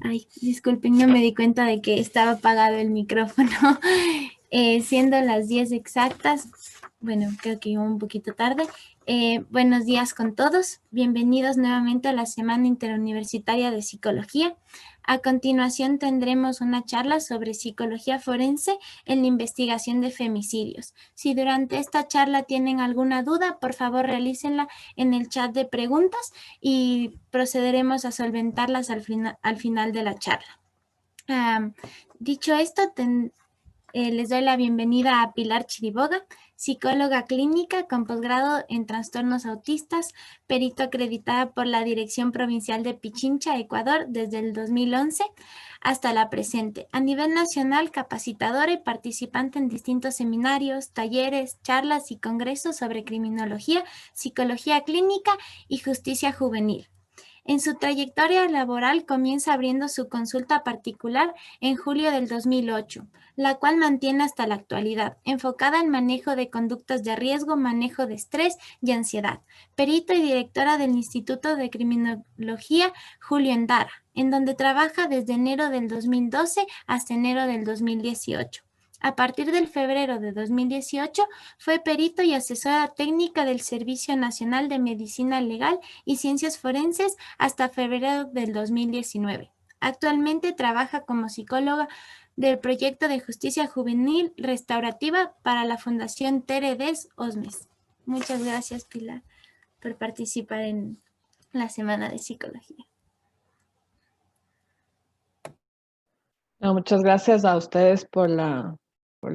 Ay, disculpen, no me di cuenta de que estaba apagado el micrófono. Siendo las 10 exactas, bueno, creo que iba un poquito tarde. Buenos días con todos. Bienvenidos nuevamente a la Semana Interuniversitaria de Psicología. A continuación tendremos una charla sobre psicología forense en la investigación de femicidios. Si durante esta charla tienen alguna duda, por favor realícenla en el chat de preguntas y procederemos a solventarlas al final de la charla. Dicho esto, les doy la bienvenida a Pilar Chiriboga, psicóloga clínica con posgrado en trastornos autistas, perito acreditada por la Dirección Provincial de Pichincha, Ecuador, desde el 2011 hasta la presente. A nivel nacional, capacitadora y participante en distintos seminarios, talleres, charlas y congresos sobre criminología, psicología clínica y justicia juvenil. En su trayectoria laboral comienza abriendo su consulta particular en julio del 2008, la cual mantiene hasta la actualidad, enfocada en manejo de conductas de riesgo, manejo de estrés y ansiedad. Perito y directora del Instituto de Criminología Julio Endara, en donde trabaja desde enero del 2012 hasta enero del 2018. A partir del febrero de 2018 fue perito y asesora técnica del Servicio Nacional de Medicina Legal y Ciencias Forenses hasta febrero del 2019. Actualmente trabaja como psicóloga del proyecto de justicia juvenil restaurativa para la Fundación Teredes Osmes. Muchas gracias, Pilar, por participar en la Semana de Psicología. No, muchas gracias a ustedes por la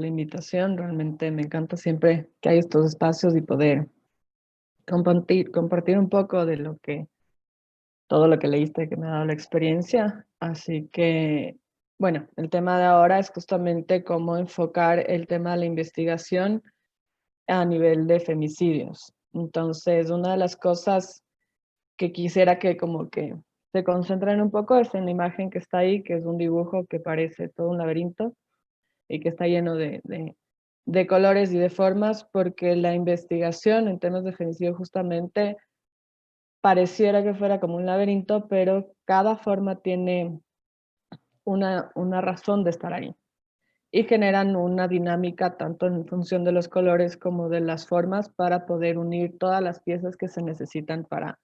invitación. Realmente me encanta siempre que hay estos espacios y poder compartir un poco de todo lo que leíste que me ha dado la experiencia. Así que, bueno, el tema de ahora es justamente cómo enfocar el tema de la investigación a nivel de femicidios. Entonces, una de las cosas que quisiera que como que se concentren un poco es en la imagen que está ahí, que es un dibujo que parece todo un laberinto y que está lleno de colores y de formas, porque la investigación en temas de femicidio justamente pareciera que fuera como un laberinto, pero cada forma tiene una razón de estar ahí. Y generan una dinámica tanto en función de los colores como de las formas para poder unir todas las piezas que se necesitan para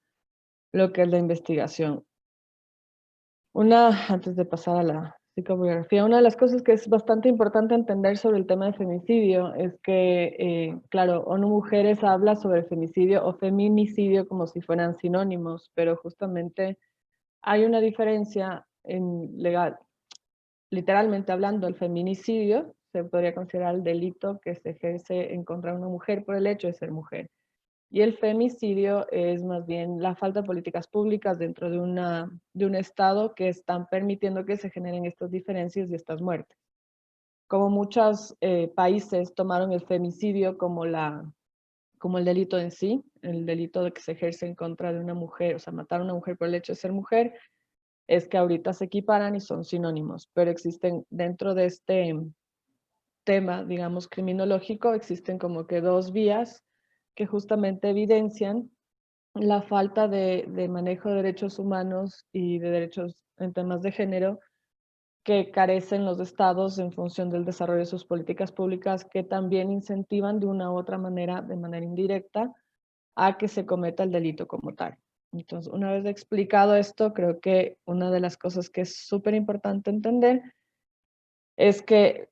lo que es la investigación. Antes de pasar a la psicobiografía, una de las cosas que es bastante importante entender sobre el tema de femicidio es que, claro, ONU Mujeres habla sobre femicidio o feminicidio como si fueran sinónimos, pero justamente hay una diferencia en legal. Literalmente hablando, el feminicidio se podría considerar el delito que se ejerce en contra de una mujer por el hecho de ser mujer. Y el femicidio es más bien la falta de políticas públicas dentro de un Estado que están permitiendo que se generen estas diferencias y estas muertes. Como muchos países tomaron el femicidio como el delito en sí, el delito de que se ejerce en contra de una mujer, o sea, matar a una mujer por el hecho de ser mujer, es que ahorita se equiparan y son sinónimos, pero existen dentro de este tema, digamos, criminológico, existen como que dos vías que justamente evidencian la falta de manejo de derechos humanos y de derechos en temas de género que carecen los estados en función del desarrollo de sus políticas públicas que también incentivan de una u otra manera, de manera indirecta, a que se cometa el delito como tal. Entonces, una vez explicado esto, creo que una de las cosas que es súper importante entender es que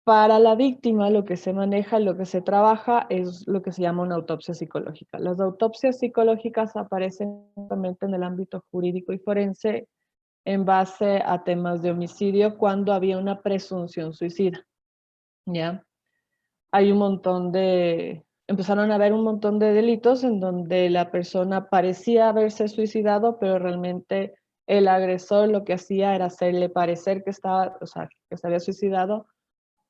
para la víctima lo que se maneja, lo que se trabaja es lo que se llama una autopsia psicológica. Las autopsias psicológicas aparecen justamente en el ámbito jurídico y forense en base a temas de homicidio cuando había una presunción suicida, ¿ya? Hay empezaron a haber un montón de delitos en donde la persona parecía haberse suicidado, pero realmente el agresor lo que hacía era hacerle parecer que que se había suicidado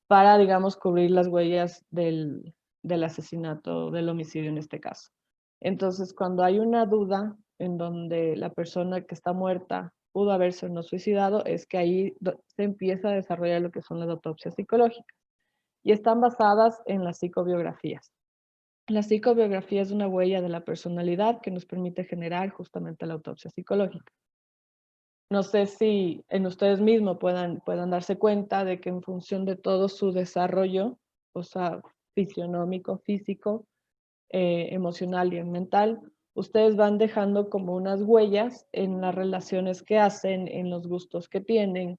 para, digamos, cubrir las huellas del asesinato, del homicidio en este caso. Entonces, cuando hay una duda en donde la persona que está muerta pudo haberse o no suicidado, es que ahí se empieza a desarrollar lo que son las autopsias psicológicas y están basadas en las psicobiografías. La psicobiografía es una huella de la personalidad que nos permite generar justamente la autopsia psicológica. no sé si en ustedes mismos puedan darse cuenta de que en función de todo su desarrollo, o sea, fisionómico, físico, emocional y mental, ustedes van dejando como unas huellas en las relaciones que hacen, en los gustos que tienen,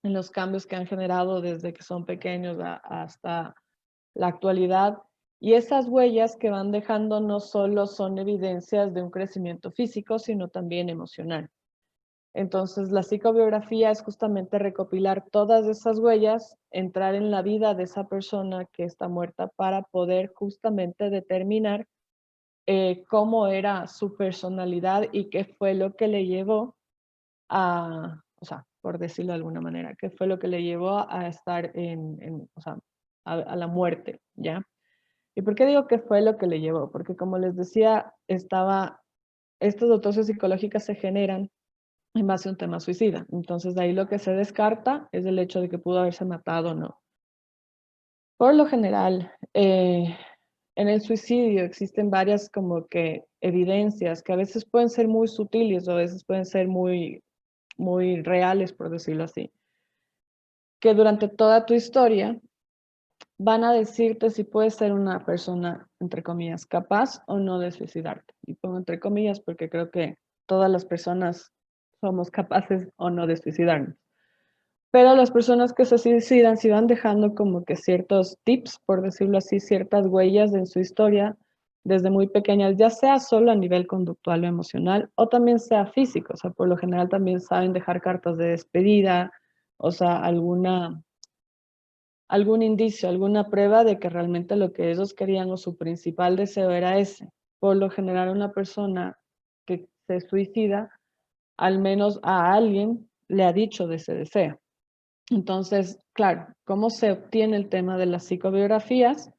en los cambios que han generado desde que son pequeños hasta la actualidad. Y esas huellas que van dejando no solo son evidencias de un crecimiento físico, sino también emocional. Entonces, la psicobiografía es justamente recopilar todas esas huellas, entrar en la vida de esa persona que está muerta para poder justamente determinar cómo era su personalidad y qué fue lo que le llevó a, o sea, por decirlo de alguna manera, qué fue lo que le llevó a estar o sea, a la muerte, ¿ya? ¿Y por qué digo que fue lo que le llevó? Porque como les decía, estas autopsias psicológicas se generan en base a un tema suicida. Entonces, de ahí lo que se descarta es el hecho de que pudo haberse matado o no. Por lo general, en el suicidio existen varias como que evidencias que a veces pueden ser muy sutiles o a veces pueden ser muy reales, por decirlo así, que durante toda tu historia van a decirte si puedes ser una persona, entre comillas, capaz o no de suicidarte. Y pongo entre comillas porque creo que todas las personas somos capaces o no de suicidarnos. Pero las personas que se suicidan sí van dejando como que ciertos tips, por decirlo así, ciertas huellas en su historia desde muy pequeñas, ya sea solo a nivel conductual o emocional, o también sea físico. O sea, por lo general también saben dejar cartas de despedida, o sea, algún indicio, alguna prueba de que realmente lo que ellos querían o su principal deseo era ese. Por lo general, una persona que se suicida, al menos a alguien le ha dicho de ese deseo. Entonces, claro, ¿cómo se obtiene el tema de las psicobiografías?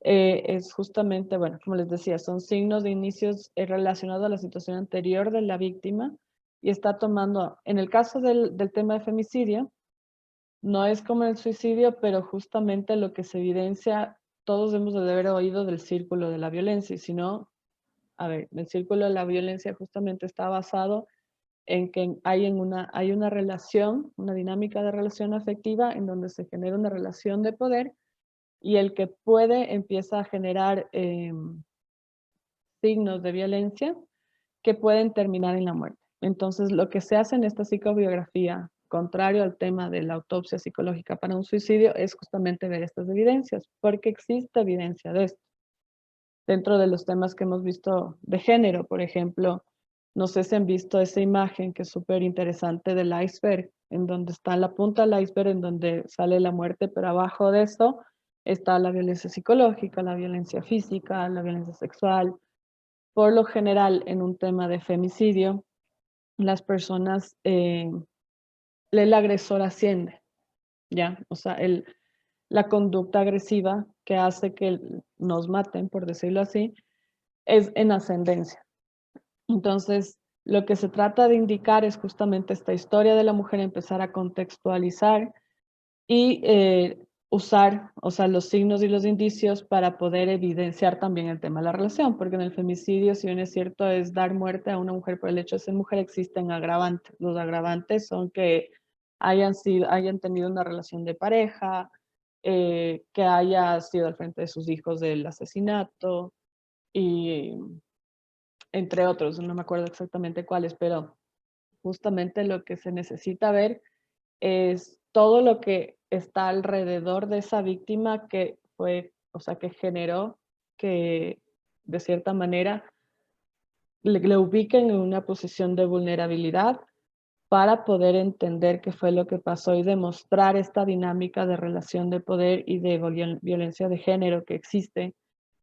Es justamente, bueno, como les decía, son signos de inicios relacionados a la situación anterior de la víctima y está tomando, en el caso del tema de femicidio, no es como el suicidio, pero justamente lo que se evidencia, todos hemos de haber oído del círculo de la violencia, y si no, a ver, el círculo de la violencia justamente está basado en que hay una relación, una dinámica de relación afectiva en donde se genera una relación de poder y el que puede empieza a generar signos de violencia que pueden terminar en la muerte. Entonces, lo que se hace en esta psicobiografía, contrario al tema de la autopsia psicológica para un suicidio, es justamente ver estas evidencias, porque existe evidencia de esto. Dentro de los temas que hemos visto de género, por ejemplo, no sé si han visto esa imagen que es súper interesante del iceberg, en donde está la punta del iceberg, en donde sale la muerte, pero abajo de eso está la violencia psicológica, la violencia física, la violencia sexual. Por lo general, en un tema de femicidio, las personas, el agresor asciende, ¿ya? O sea, la conducta agresiva que hace que nos maten, por decirlo así, es en ascendencia. Entonces, lo que se trata de indicar es justamente esta historia de la mujer, empezar a contextualizar y usar, o sea, los signos y los indicios para poder evidenciar también el tema de la relación, porque en el femicidio, si bien es cierto, es dar muerte a una mujer por el hecho de ser mujer, existen agravantes. Los agravantes son que hayan tenido una relación de pareja, que haya sido al frente de sus hijos del asesinato, y entre otros, no me acuerdo exactamente cuáles, pero justamente lo que se necesita ver es todo lo que está alrededor de esa víctima que fue, o sea, que generó que de cierta manera le ubiquen en una posición de vulnerabilidad para poder entender qué fue lo que pasó y demostrar esta dinámica de relación de poder y de violencia de género que existe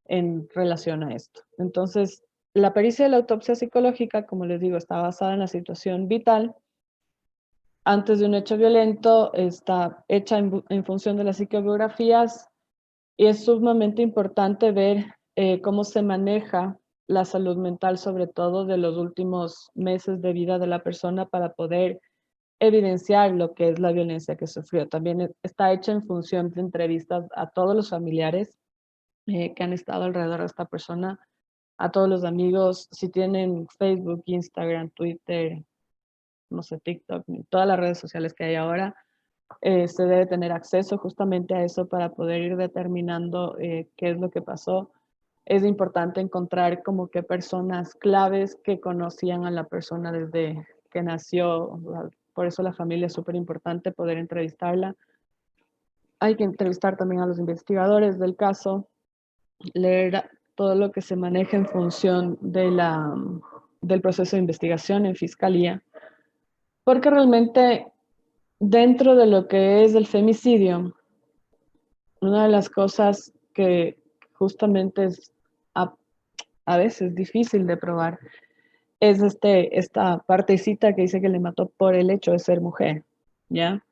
en relación a esto. Entonces, la pericia de la autopsia psicológica, como les digo, está basada en la situación vital antes de un hecho violento, está hecha en función de las psicobiografías y es sumamente importante ver cómo se maneja la salud mental, sobre todo de los últimos meses de vida de la persona para poder evidenciar lo que es la violencia que sufrió. También está hecha en función de entrevistas a todos los familiares que han estado alrededor de esta persona, a todos los amigos, si tienen Facebook, Instagram, Twitter, no sé, TikTok, ni todas las redes sociales que hay ahora, se debe tener acceso justamente a eso para poder ir determinando qué es lo que pasó. Es importante encontrar como que personas claves que conocían a la persona desde que nació. Por eso la familia es súper importante, poder entrevistarla. Hay que entrevistar también a los investigadores del caso, leer todo lo que se maneja en función de del proceso de investigación en fiscalía, porque realmente dentro de lo que es el femicidio, una de las cosas que justamente es a, a veces difícil de probar es esta partecita que dice que le mató por el hecho de ser mujer, ¿ya?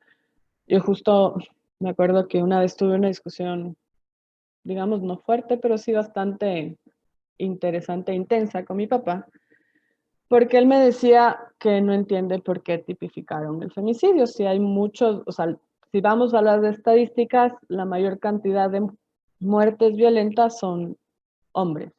Yo justo me acuerdo que una vez tuve una discusión, digamos, no fuerte, pero sí bastante interesante e intensa con mi papá, porque él me decía que no entiende por qué tipificaron el femicidio. Si hay muchos, o sea, si vamos a las estadísticas, la mayor cantidad de muertes violentas son hombres.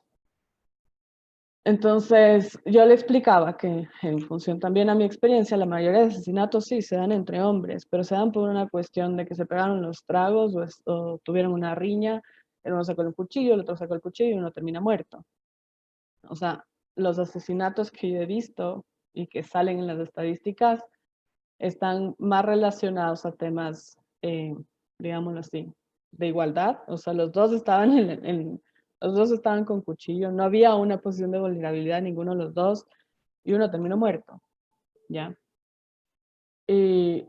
Entonces, yo le explicaba que en función también a mi experiencia, la mayoría de asesinatos sí se dan entre hombres, pero se dan por una cuestión de que se pegaron los tragos o tuvieron una riña, el uno sacó el cuchillo, el otro sacó el cuchillo y uno termina muerto. O sea, los asesinatos que yo he visto y que salen en las estadísticas están más relacionados a temas, digámoslo así, de igualdad. O sea, los dos estaban con cuchillo, no había una posición de vulnerabilidad en ninguno de los dos y uno terminó muerto, ¿ya? Y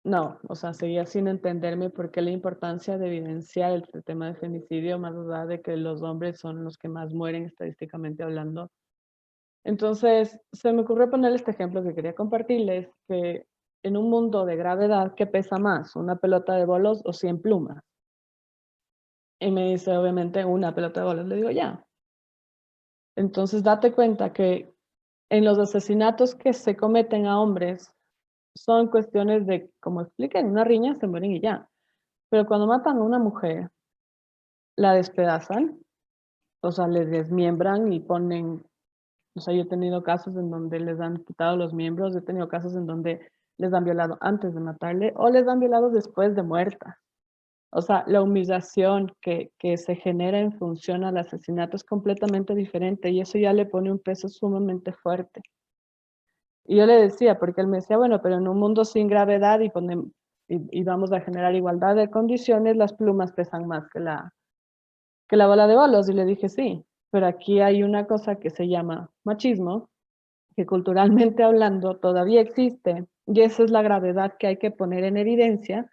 no, o sea, seguía sin entenderme por qué la importancia de evidenciar el tema de femicidio, más allá de que los hombres son los que más mueren estadísticamente hablando. Entonces, se me ocurrió poner este ejemplo que quería compartirles, que en un mundo de gravedad, ¿qué pesa más? ¿Una pelota de bolos o 100 plumas? Y me dice, obviamente, una pelota de bolos. Le digo, ya. Entonces, date cuenta que en los asesinatos que se cometen a hombres, son cuestiones de, como expliqué, en una riña se mueren y ya. Pero cuando matan a una mujer, la despedazan, o sea, les desmiembran y ponen, o sea, yo he tenido casos en donde les han quitado los miembros, he tenido casos en donde les han violado antes de matarle o les han violado después de muerta. O sea, la humillación que se genera en función al asesinato es completamente diferente y eso ya le pone un peso sumamente fuerte. Y yo le decía, porque él me decía, bueno, pero en un mundo sin gravedad y vamos a generar igualdad de condiciones, las plumas pesan más que la bola de bolos. Y le dije, sí, pero aquí hay una cosa que se llama machismo, que culturalmente hablando todavía existe, y esa es la gravedad que hay que poner en evidencia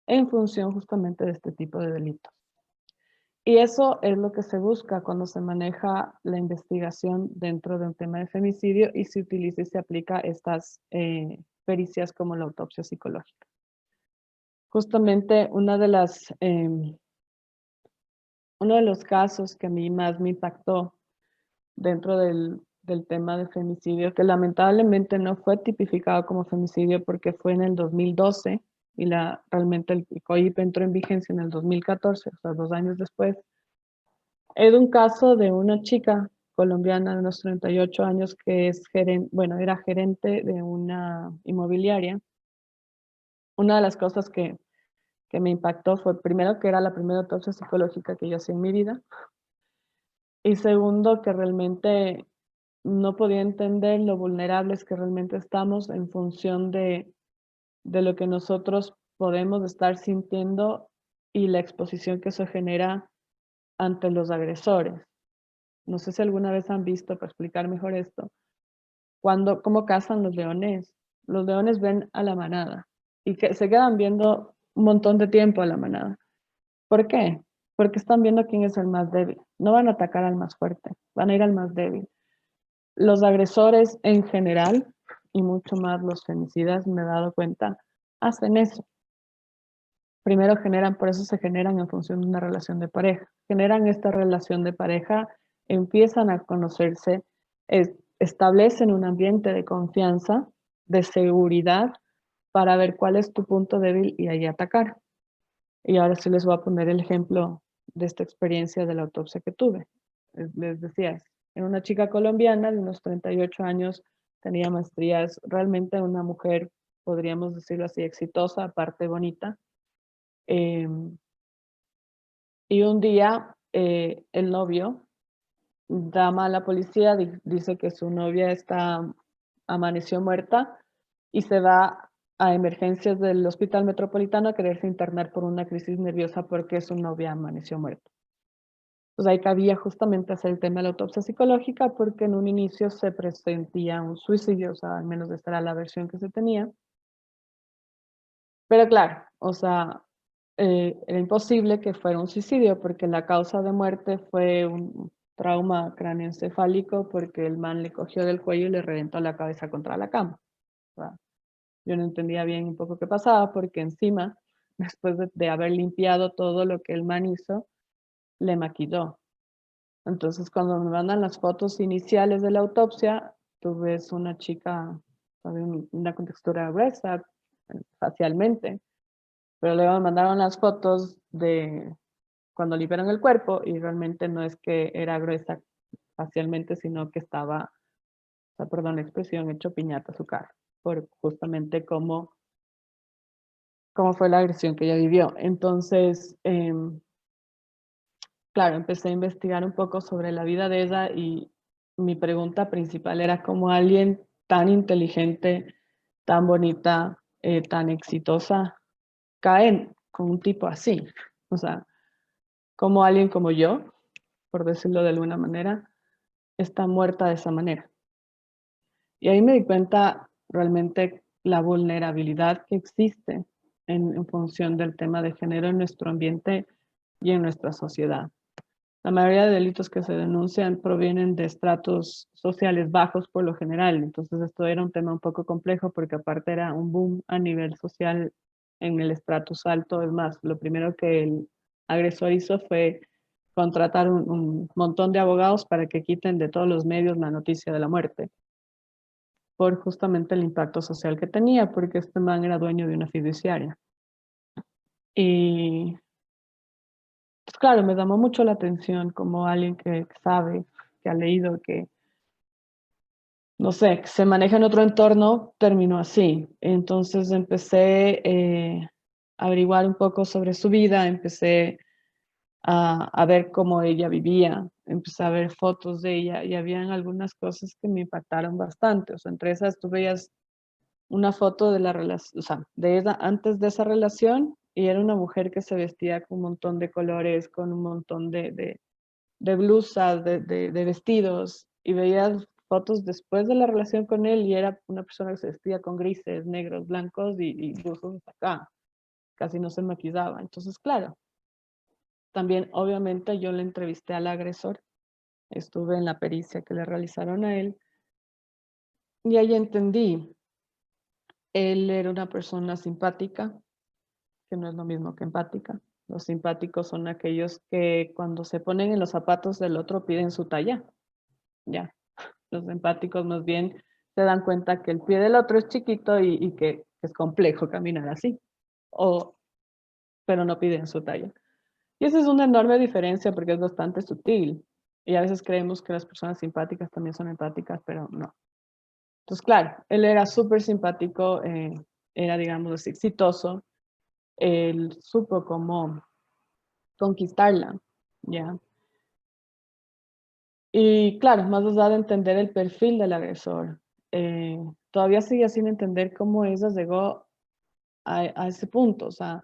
en función justamente de este tipo de delitos. Y eso es lo que se busca cuando se maneja la investigación dentro de un tema de femicidio y se utiliza y se aplica estas pericias como la autopsia psicológica. Justamente uno de los casos que a mí más me impactó dentro del tema de femicidio, que lamentablemente no fue tipificado como femicidio porque fue en el 2012 y realmente el COIP entró en vigencia en el 2014, o sea, 2 años después. Es un caso de una chica colombiana de unos 38 años que es bueno, era gerente de una inmobiliaria. Una de las cosas que me impactó fue primero que era la primera autopsia psicológica que yo hacía en mi vida y segundo que realmente no podía entender lo vulnerables que realmente estamos en función de lo que nosotros podemos estar sintiendo y la exposición que eso genera ante los agresores. No sé si alguna vez han visto, para explicar mejor esto, cómo cazan los leones. Los leones ven a la manada y que se quedan viendo un montón de tiempo a la manada. ¿Por qué? Porque están viendo quién es el más débil. No van a atacar al más fuerte, van a ir al más débil. Los agresores en general, y mucho más los femicidas, me he dado cuenta, hacen eso. Primero por eso se generan en función de una relación de pareja. Generan esta relación de pareja, empiezan a conocerse, establecen un ambiente de confianza, de seguridad, para ver cuál es tu punto débil y ahí atacar. Y ahora sí les voy a poner el ejemplo de esta experiencia de la autopsia que tuve. Les decía, en una chica colombiana de unos 38 años tenía maestrías, realmente una mujer, podríamos decirlo así, exitosa, aparte bonita. Y un día el novio llama a la policía, dice que su novia amaneció muerta y se va a emergencias del Hospital Metropolitano a quererse internar por una crisis nerviosa porque su novia amaneció muerta. Pues ahí cabía justamente hacer el tema de la autopsia psicológica porque en un inicio se presentía un suicidio, o sea, al menos esta era la versión que se tenía. Pero claro, o sea, era imposible que fuera un suicidio porque la causa de muerte fue un trauma cráneoencefálico porque el man le cogió del cuello y le reventó la cabeza contra la cama. O sea, yo no entendía bien un poco qué pasaba porque encima, después de haber limpiado todo lo que el man hizo, le maquilló. Entonces, cuando me mandan las fotos iniciales de la autopsia, tú ves una chica, ¿sabe? Una contextura gruesa facialmente, pero luego me mandaron las fotos de cuando liberan el cuerpo y realmente no es que era gruesa facialmente, sino que estaba, o sea, perdón la expresión, hecho piñata su cara, por justamente cómo fue la agresión que ella vivió. Entonces, claro, empecé a investigar un poco sobre la vida de ella y mi pregunta principal era cómo alguien tan inteligente, tan bonita, tan exitosa, cae con un tipo así. O sea, cómo alguien como yo, por decirlo de alguna manera, está muerta de esa manera. Y ahí me di cuenta realmente la vulnerabilidad que existe en función del tema de género en nuestro ambiente y en nuestra sociedad. La mayoría de delitos que se denuncian provienen de estratos sociales bajos por lo general. Entonces esto era un tema un poco complejo porque aparte era un boom a nivel social en el estratus alto. Es más, lo primero que el agresor hizo fue contratar un montón de abogados para que quiten de todos los medios la noticia de la muerte por justamente el impacto social que tenía, porque este man era dueño de una fiduciaria. Y pues claro, me llamó mucho la atención como alguien que sabe, que ha leído, que, no sé, que se maneja en otro entorno, terminó así. Entonces empecé a averiguar un poco sobre su vida, empecé a ver cómo ella vivía, empecé a ver fotos de ella y habían algunas cosas que me impactaron bastante. O sea, entre esas tú veías una foto de la relación, o sea, de ella antes de esa relación y era una mujer que se vestía con un montón de colores, con un montón de blusas, de vestidos, y veías fotos después de la relación con él y era una persona que se vestía con grises, negros, blancos y buzos hasta acá, casi no se maquillaba. Entonces, claro, también obviamente yo le entrevisté al agresor, estuve en la pericia que le realizaron a él y ahí entendí, él era una persona simpática, que no es lo mismo que empática. Los simpáticos son aquellos que cuando se ponen en los zapatos del otro piden su talla. Ya, los empáticos más bien se dan cuenta que el pie del otro es chiquito y que es complejo caminar así, o, pero no piden su talla. Y esa es una enorme diferencia porque es bastante sutil. Y a veces creemos que las personas simpáticas también son empáticas, pero no. Entonces, claro, él era súper simpático, era, digamos, así, exitoso. Él supo cómo conquistarla, ¿ya? Y claro, más allá de entender el perfil del agresor, todavía sigue sin entender cómo ella llegó a ese punto. O sea,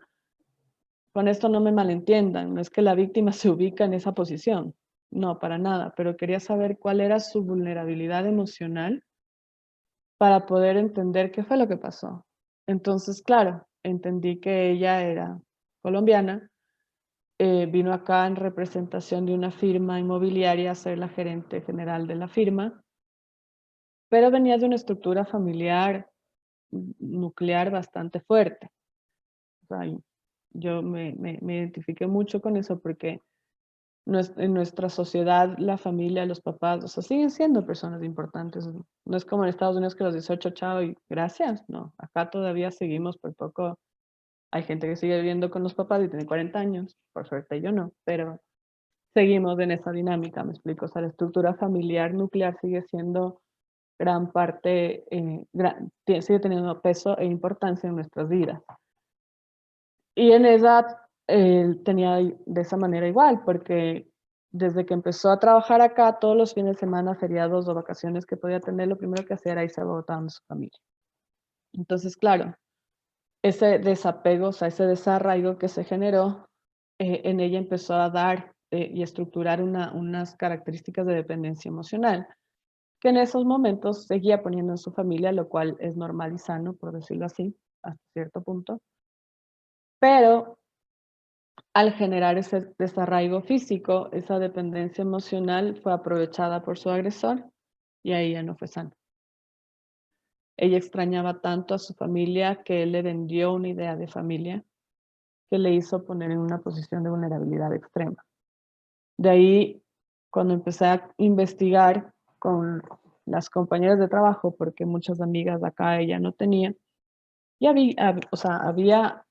con esto no me malentiendan, no es que la víctima se ubica en esa posición, no, para nada, pero quería saber cuál era su vulnerabilidad emocional para poder entender qué fue lo que pasó. Entonces, claro, entendí que ella era colombiana, vino acá en representación de una firma inmobiliaria a ser la gerente general de la firma, pero venía de una estructura familiar nuclear bastante fuerte. O sea, yo me identifiqué mucho con eso porque en nuestra sociedad la familia, los papás, o sea, siguen siendo personas importantes. No es como en Estados Unidos que a los 18, chao y gracias. No, acá todavía seguimos por poco. Hay gente que sigue viviendo con los papás y tiene 40 años, por suerte yo no, pero seguimos en esa dinámica, me explico. O sea, la estructura familiar nuclear sigue siendo gran parte, sigue teniendo peso e importancia en nuestras vidas. Y en esa tenía de esa manera igual, porque desde que empezó a trabajar acá, todos los fines de semana, feriados o vacaciones que podía tener, lo primero que hacía era irse a Bogotá donde su familia. Entonces, claro, ese desapego, o sea, ese desarraigo que se generó, en ella empezó a dar y estructurar unas características de dependencia emocional, que en esos momentos seguía poniendo en su familia, lo cual es normal y sano, por decirlo así, hasta cierto punto. Pero al generar ese desarraigo físico, esa dependencia emocional fue aprovechada por su agresor y ahí ya no fue sano. Ella extrañaba tanto a su familia que él le vendió una idea de familia que le hizo poner en una posición de vulnerabilidad extrema. De ahí, cuando empecé a investigar con las compañeras de trabajo, porque muchas amigas de acá ella no tenía, y había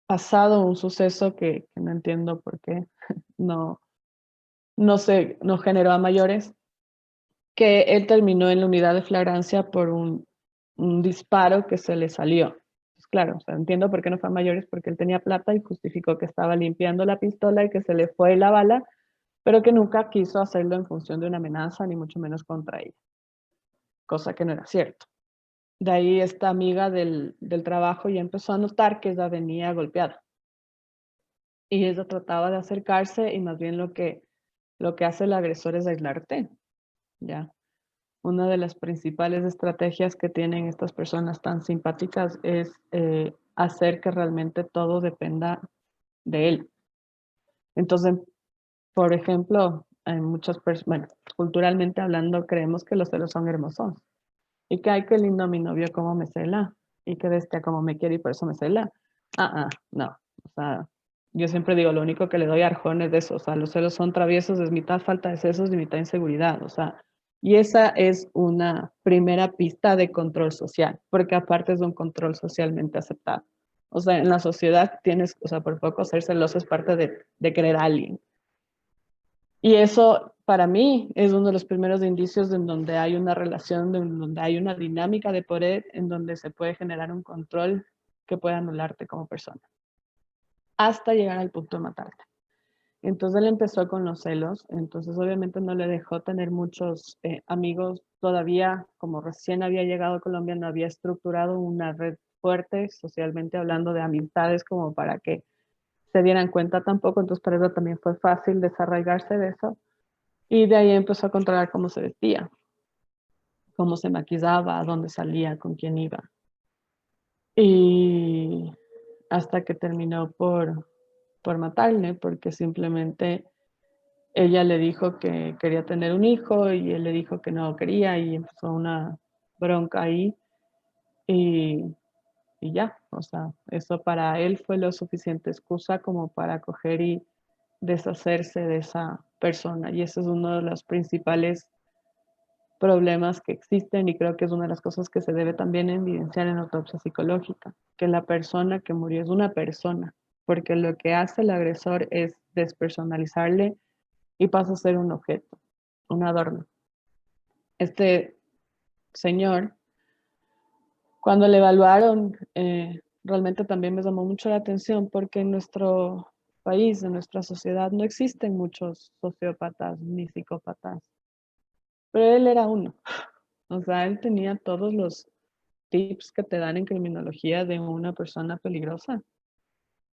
pasado un suceso que no entiendo por qué no, no generó a mayores, que él terminó en la unidad de flagrancia por un disparo que se le salió. Pues claro, o sea, entiendo por qué no fue a mayores, porque él tenía plata y justificó que estaba limpiando la pistola y que se le fue la bala, pero que nunca quiso hacerlo en función de una amenaza, ni mucho menos contra ella, cosa que no era cierto. De ahí esta amiga del trabajo ya empezó a notar que ella venía golpeada. Y ella trataba de acercarse y más bien lo que hace el agresor es aislarte, ¿ya? Una de las principales estrategias que tienen estas personas tan simpáticas es hacer que realmente todo dependa de él. Entonces, por ejemplo, hay muchas personas, bueno, culturalmente hablando, creemos que los celos son hermosos. Y que, ay, qué lindo mi novio, cómo me cela. Y que bestia, cómo me quiere y por eso me cela. No. O sea, yo siempre digo, lo único que le doy a Arjón es de eso. O sea, los celos son traviesos, es mitad falta de sesos y mitad inseguridad. O sea, y esa es una primera pista de control social, porque aparte es un control socialmente aceptado. O sea, en la sociedad tienes, o sea, por poco ser celoso es parte de querer a alguien. Y eso para mí es uno de los primeros indicios en donde hay una relación, donde hay una dinámica de poder, en donde se puede generar un control que puede anularte como persona, hasta llegar al punto de matarte. Entonces él empezó con los celos, entonces obviamente no le dejó tener muchos amigos todavía, como recién había llegado a Colombia, no había estructurado una red fuerte, socialmente hablando, de amistades como para que se dieran cuenta tampoco, entonces para eso también fue fácil desarraigarse de eso. Y de ahí empezó a controlar cómo se vestía, cómo se maquillaba, a dónde salía, con quién iba. Y hasta que terminó por matarle, porque simplemente ella le dijo que quería tener un hijo y él le dijo que no quería y empezó una bronca ahí y, y ya, o sea, eso para él fue lo suficiente excusa como para coger y deshacerse de esa persona. Y ese es uno de los principales problemas que existen y creo que es una de las cosas que se debe también evidenciar en autopsia psicológica, que la persona que murió es una persona, porque lo que hace el agresor es despersonalizarle y pasa a ser un objeto, un adorno. Este señor, cuando le evaluaron, realmente también me llamó mucho la atención porque en nuestro país, en nuestra sociedad, no existen muchos sociópatas ni psicópatas, pero él era uno. O sea, él tenía todos los tips que te dan en criminología de una persona peligrosa.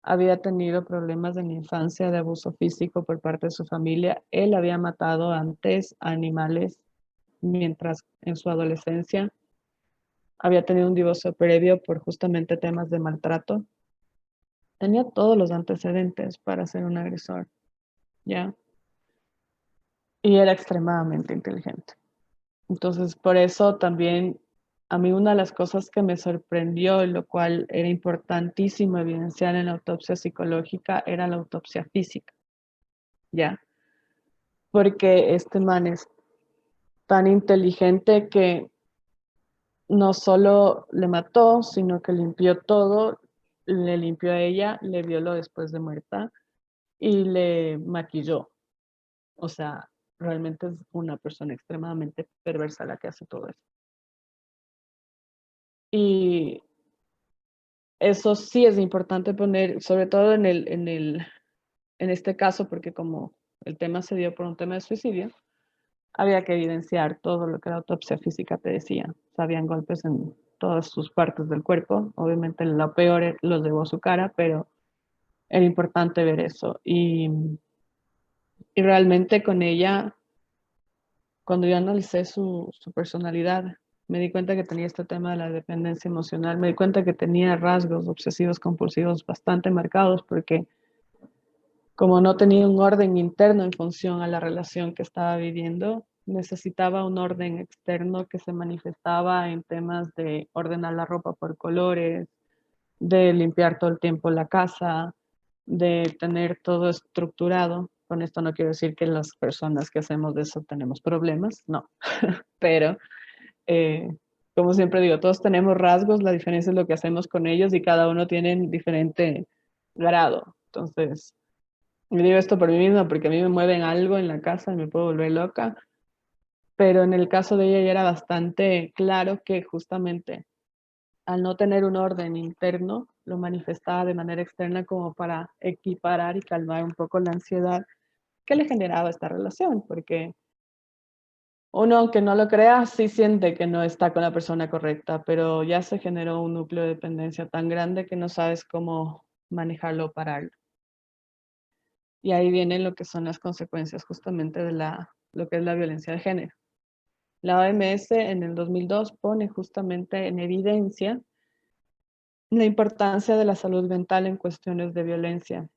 Había tenido problemas en la infancia de abuso físico por parte de su familia. Él había matado antes a animales mientras en su adolescencia había tenido un divorcio previo por justamente temas de maltrato. Tenía todos los antecedentes para ser un agresor, ¿ya? Y era extremadamente inteligente. Entonces, por eso también a mí una de las cosas que me sorprendió, y lo cual era importantísimo evidenciar en la autopsia psicológica, era la autopsia física, ¿ya? Porque este man es tan inteligente que no solo le mató, sino que limpió todo, le limpió a ella, le violó después de muerta y le maquilló. O sea, realmente es una persona extremadamente perversa la que hace todo eso. Y eso sí es importante poner, sobre todo en este caso, porque como el tema se dio por un tema de suicidio, había que evidenciar todo lo que la autopsia física te decía. O sea, habían golpes en todas sus partes del cuerpo. Obviamente lo peor los llevó su cara, pero era importante ver eso. Y realmente con ella, cuando yo analicé su personalidad, me di cuenta que tenía este tema de la dependencia emocional, me di cuenta que tenía rasgos obsesivos compulsivos bastante marcados porque como no tenía un orden interno en función a la relación que estaba viviendo, necesitaba un orden externo que se manifestaba en temas de ordenar la ropa por colores, de limpiar todo el tiempo la casa, de tener todo estructurado. Con esto no quiero decir que las personas que hacemos de eso tenemos problemas, no, pero eh, como siempre digo, todos tenemos rasgos, la diferencia es lo que hacemos con ellos y cada uno tiene diferente grado. Entonces, me digo esto por mí misma porque a mí me mueven algo en la casa y me puedo volver loca, pero en el caso de ella ya era bastante claro que justamente al no tener un orden interno, lo manifestaba de manera externa como para equiparar y calmar un poco la ansiedad que le generaba esta relación, porque uno, aunque no lo crea, sí siente que no está con la persona correcta, pero ya se generó un núcleo de dependencia tan grande que no sabes cómo manejarlo o pararlo. Y ahí vienen lo que son las consecuencias justamente de lo que es la violencia de género. La OMS en el 2002 pone justamente en evidencia la importancia de la salud mental en cuestiones de violencia,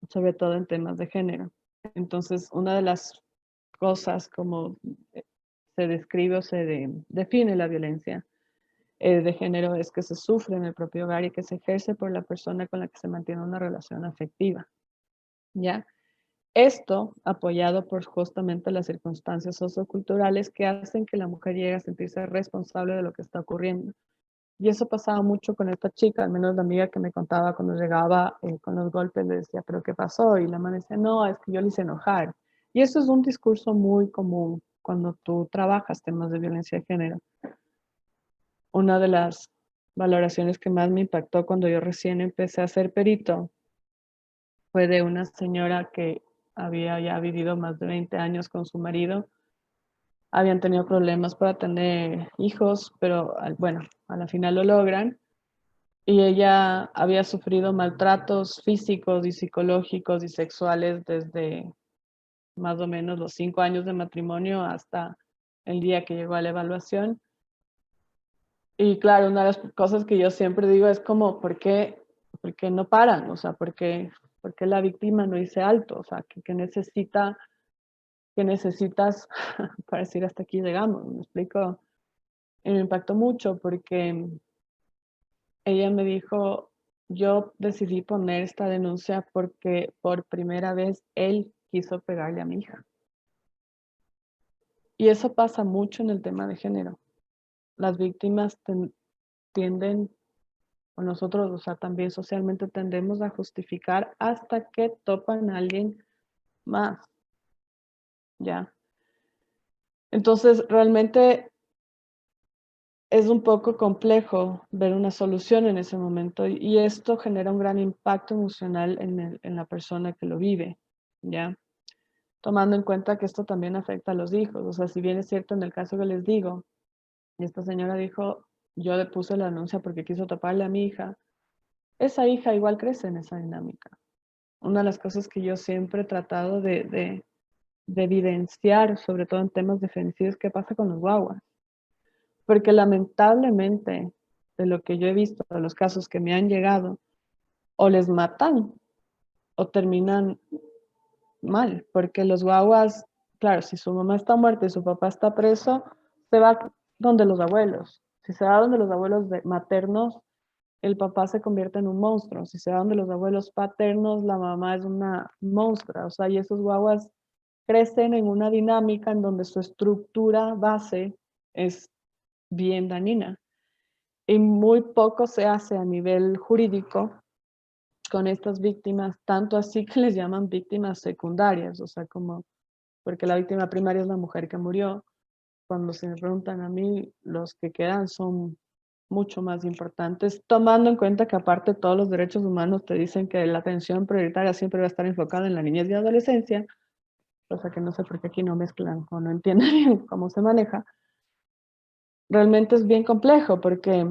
sobre todo en temas de género. Entonces, una de las cosas como se describe o define la violencia de género es que se sufre en el propio hogar y que se ejerce por la persona con la que se mantiene una relación afectiva, ¿ya? Esto apoyado por justamente las circunstancias socioculturales que hacen que la mujer llegue a sentirse responsable de lo que está ocurriendo. Y eso pasaba mucho con esta chica, al menos la amiga que me contaba cuando llegaba con los golpes, le decía, ¿pero qué pasó? Y la mamá decía, no, es que yo le hice enojar. Y eso es un discurso muy común cuando tú trabajas temas de violencia de género. Una de las valoraciones que más me impactó cuando yo recién empecé a ser perito fue de una señora que había ya vivido más de 20 años con su marido. Habían tenido problemas para tener hijos, pero bueno, a la final lo logran. Y ella había sufrido maltratos físicos y psicológicos y sexuales desde más o menos los 5 años de matrimonio hasta el día que llegó a la evaluación. Y claro, una de las cosas que yo siempre digo es como, por qué no paran? O sea, por qué la víctima no dice alto? O sea, qué necesitas para decir hasta aquí llegamos? ¿Me explico? Y me impactó mucho porque ella me dijo, yo decidí poner esta denuncia porque por primera vez él quiso pegarle a mi hija. Y eso pasa mucho en el tema de género. Las víctimas tienden, o nosotros, o sea, también socialmente tendemos a justificar hasta que topan a alguien más, ¿ya? Entonces, realmente es un poco complejo ver una solución en ese momento y esto genera un gran impacto emocional en la persona que lo vive, ¿ya? Tomando en cuenta que esto también afecta a los hijos. O sea, si bien es cierto en el caso que les digo, esta señora dijo, yo le puse la denuncia porque quiso taparle a mi hija, esa hija igual crece en esa dinámica. Una de las cosas que yo siempre he tratado de evidenciar, sobre todo en temas de femicidios, qué pasa con los guaguas. Porque lamentablemente, de lo que yo he visto, de los casos que me han llegado, o les matan o terminan mal, porque los guaguas, claro, si su mamá está muerta y su papá está preso, se va donde los abuelos. Si se va donde los abuelos maternos, el papá se convierte en un monstruo. Si se va donde los abuelos paternos, la mamá es una monstrua. O sea, y esos guaguas crecen en una dinámica en donde su estructura base es bien dañina. Y muy poco se hace a nivel jurídico con estas víctimas, tanto así que les llaman víctimas secundarias, o sea, como, porque la víctima primaria es la mujer que murió. Cuando se me preguntan a mí, los que quedan son mucho más importantes, tomando en cuenta que aparte todos los derechos humanos te dicen que la atención prioritaria siempre va a estar enfocada en la niñez y adolescencia, cosa que no sé por qué aquí no mezclan o no entienden bien cómo se maneja. Realmente es bien complejo porque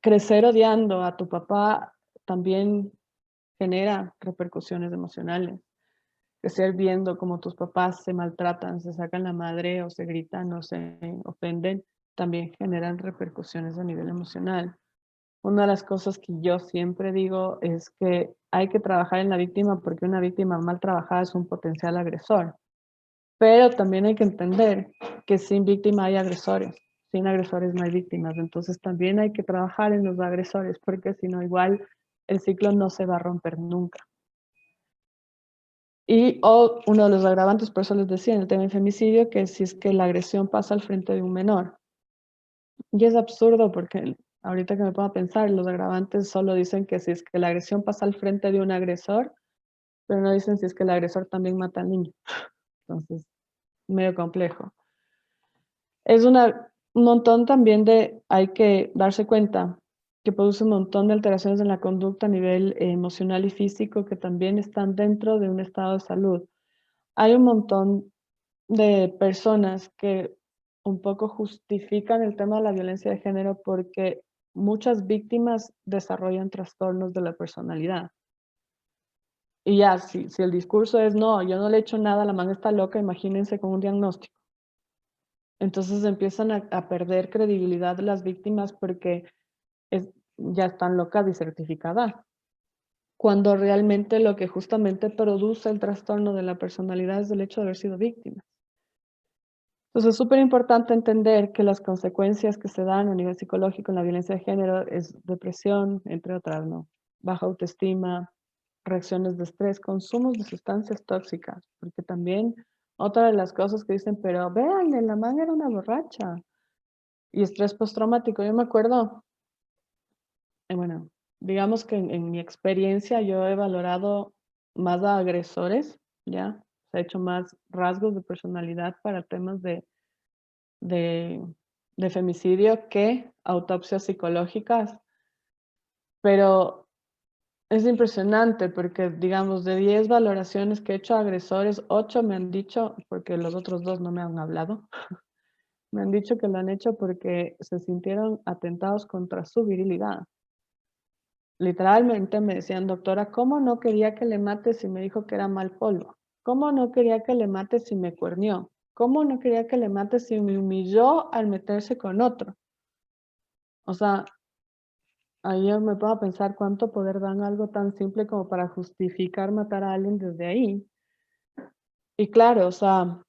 crecer odiando a tu papá también genera repercusiones emocionales. Crecer viendo cómo tus papás se maltratan, se sacan la madre o se gritan o se ofenden, también generan repercusiones a nivel emocional. Una de las cosas que yo siempre digo es que hay que trabajar en la víctima porque una víctima mal trabajada es un potencial agresor. Pero también hay que entender que sin víctima hay agresores, sin agresores no hay víctimas. Entonces también hay que trabajar en los agresores porque si no igual el ciclo no se va a romper nunca. Y uno de los agravantes, por eso les decía en el tema de femicidio, que si es que la agresión pasa al frente de un menor. Y es absurdo porque ahorita que me pongo a pensar, los agravantes solo dicen que si es que la agresión pasa al frente de un agresor, pero no dicen si es que el agresor también mata al niño. Entonces, medio complejo. Es un montón también hay que darse cuenta que produce un montón de alteraciones en la conducta a nivel emocional y físico que también están dentro de un estado de salud. Hay un montón de personas que un poco justifican el tema de la violencia de género porque muchas víctimas desarrollan trastornos de la personalidad. Y ya, si el discurso es, no, yo no le he hecho nada, la man está loca, imagínense con un diagnóstico. Entonces empiezan a perder credibilidad las víctimas porque ya están locas y certificadas. Cuando realmente lo que justamente produce el trastorno de la personalidad es el hecho de haber sido víctima. Entonces es súper importante entender que las consecuencias que se dan a nivel psicológico en la violencia de género es depresión, entre otras, ¿no? Baja autoestima, reacciones de estrés, consumos de sustancias tóxicas, porque también otra de las cosas que dicen, pero vean, la man era una borracha. Y estrés postraumático, yo me acuerdo, bueno, digamos que en mi experiencia yo he valorado más a agresores, ¿ya? Se ha hecho más rasgos de personalidad para temas de, de femicidio que autopsias psicológicas, pero es impresionante porque, digamos, de 10 valoraciones que he hecho a agresores, 8 me han dicho, porque los otros 2 no me han hablado, me han dicho que lo han hecho porque se sintieron atentados contra su virilidad. Literalmente me decían, doctora, ¿cómo no quería que le mate si me dijo que era mal polvo? ¿Cómo no quería que le mate si me cuernió? ¿Cómo no quería que le mate si me humilló al meterse con otro? O sea, ahí yo me puedo pensar cuánto poder dan algo tan simple como para justificar matar a alguien desde ahí. Y claro, o sea,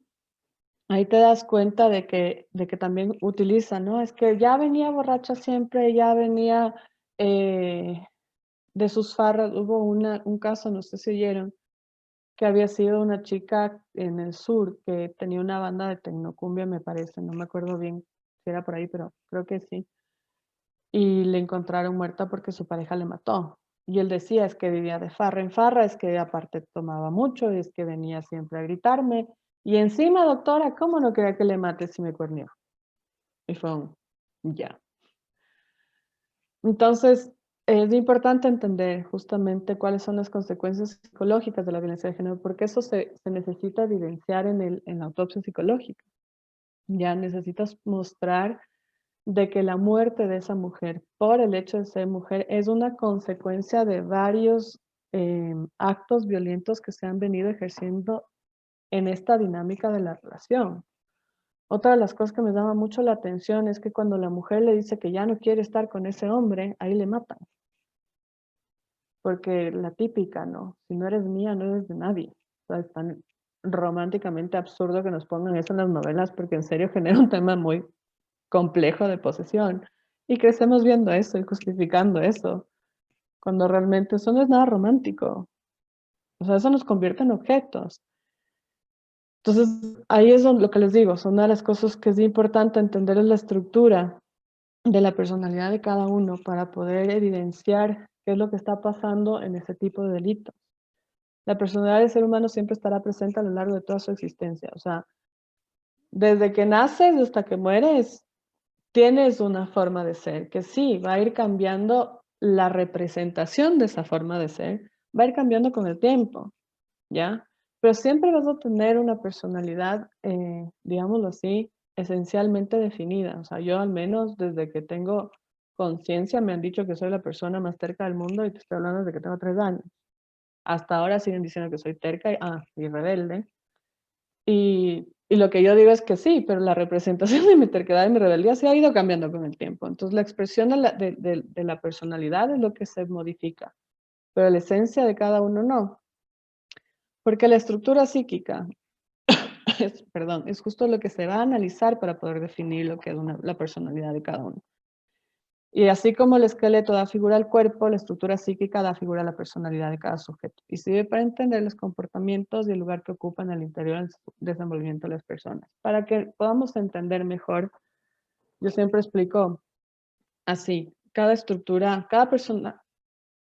ahí te das cuenta de que también utilizan, ¿no? Es que ya venía borracha siempre, ya venía de sus farras. Hubo un caso, no sé si oyeron, que había sido una chica en el sur que tenía una banda de tecnocumbia, me parece, no me acuerdo bien si era por ahí, pero creo que sí. Y le encontraron muerta porque su pareja le mató. Y él decía, es que vivía de farra en farra, es que aparte tomaba mucho, es que venía siempre a gritarme. Y encima, doctora, ¿cómo no quería que le mate si me cuernió? Y fue un, ya. Entonces, es importante entender justamente cuáles son las consecuencias psicológicas de la violencia de género, porque eso se necesita evidenciar en la autopsia psicológica. Ya necesitas mostrar de que la muerte de esa mujer por el hecho de ser mujer es una consecuencia de varios actos violentos que se han venido ejerciendo en esta dinámica de la relación. Otra de las cosas que me llama mucho la atención es que cuando la mujer le dice que ya no quiere estar con ese hombre, ahí le matan. Porque la típica, ¿no? Si no eres mía, no eres de nadie. O sea, es tan románticamente absurdo que nos pongan eso en las novelas porque en serio genera un tema muy complejo de posesión. Y crecemos viendo eso y justificando eso, cuando realmente eso no es nada romántico. O sea, eso nos convierte en objetos. Entonces, ahí es lo que les digo, son una de las cosas que es importante entender es la estructura de la personalidad de cada uno para poder evidenciar qué es lo que está pasando en ese tipo de delitos. La personalidad del ser humano siempre estará presente a lo largo de toda su existencia. O sea, desde que naces hasta que mueres, tienes una forma de ser que sí, va a ir cambiando la representación de esa forma de ser, va a ir cambiando con el tiempo, ¿ya? Pero siempre vas a tener una personalidad, digámoslo así, esencialmente definida. O sea, yo al menos desde que tengo conciencia me han dicho que soy la persona más terca del mundo y te estoy hablando desde que tengo 3 años. Hasta ahora siguen diciendo que soy terca y rebelde. Y lo que yo digo es que sí, pero la representación de mi terquedad y mi rebeldía se ha ido cambiando con el tiempo. Entonces la expresión de la personalidad es lo que se modifica, pero la esencia de cada uno no. Porque la estructura psíquica perdón, es justo lo que se va a analizar para poder definir lo que es la personalidad de cada uno. Y así como el esqueleto da figura al cuerpo, la estructura psíquica da figura a la personalidad de cada sujeto. Y sirve para entender los comportamientos y el lugar que ocupan en el interior del desenvolvimiento de las personas. Para que podamos entender mejor, yo siempre explico así, cada estructura, cada persona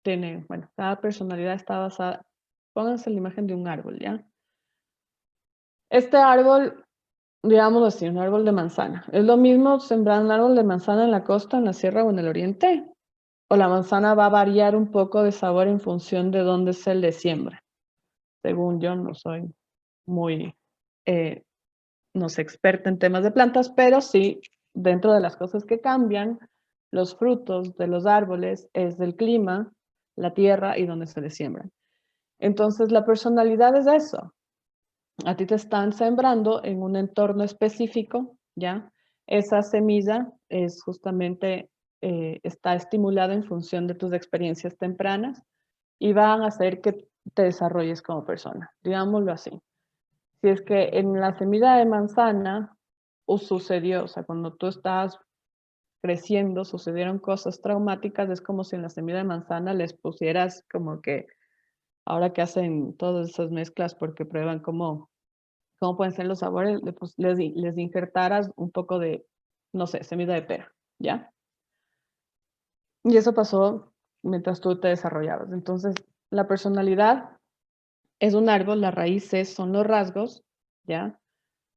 tiene, bueno, cada personalidad está basada, pónganse la imagen de un árbol, ¿ya? Este árbol, digámoslo así, un árbol de manzana. ¿Es lo mismo sembrar un árbol de manzana en la costa, en la sierra o en el oriente? ¿O la manzana va a variar un poco de sabor en función de dónde se le siembra? Según yo, no soy muy, eh, no sé, experta en temas de plantas, pero sí, dentro de las cosas que cambian, los frutos de los árboles es del clima, la tierra y dónde se le siembran. Entonces, la personalidad es eso. A ti te están sembrando en un entorno específico, ¿ya? Esa semilla es justamente, está estimulada en función de tus experiencias tempranas y van a hacer que te desarrolles como persona, digámoslo así. Si es que en la semilla de manzana sucedió, o sea, cuando tú estás creciendo, sucedieron cosas traumáticas, es como si en la semilla de manzana les pusieras como que, ahora que hacen todas esas mezclas porque prueban cómo pueden ser los sabores, pues, les injertaras un poco de, no sé, semilla de pera, ¿ya? Y eso pasó mientras tú te desarrollabas. Entonces, la personalidad es un árbol, las raíces son los rasgos, ¿ya?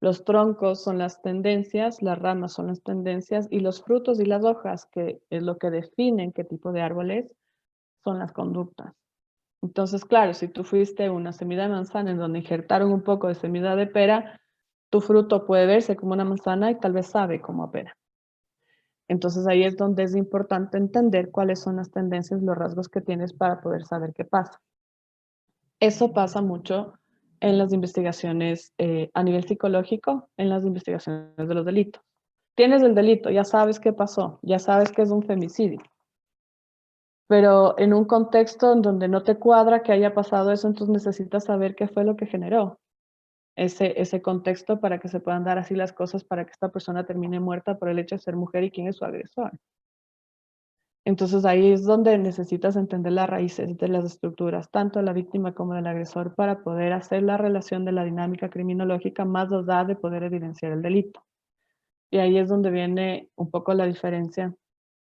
Los troncos son las tendencias, las ramas son las tendencias y los frutos y las hojas, que es lo que definen qué tipo de árbol es, son las conductas. Entonces, claro, si tú fuiste una semilla de manzana en donde injertaron un poco de semilla de pera, tu fruto puede verse como una manzana y tal vez sabe como a pera. Entonces ahí es donde es importante entender cuáles son las tendencias, los rasgos que tienes para poder saber qué pasa. Eso pasa mucho en las investigaciones a nivel psicológico, en las investigaciones de los delitos. Tienes el delito, ya sabes qué pasó, ya sabes que es un femicidio, pero en un contexto en donde no te cuadra que haya pasado eso, entonces necesitas saber qué fue lo que generó ese contexto para que se puedan dar así las cosas para que esta persona termine muerta por el hecho de ser mujer y quién es su agresor. Entonces ahí es donde necesitas entender las raíces de las estructuras, tanto de la víctima como del agresor, para poder hacer la relación de la dinámica criminológica más dada de poder evidenciar el delito. Y ahí es donde viene un poco la diferencia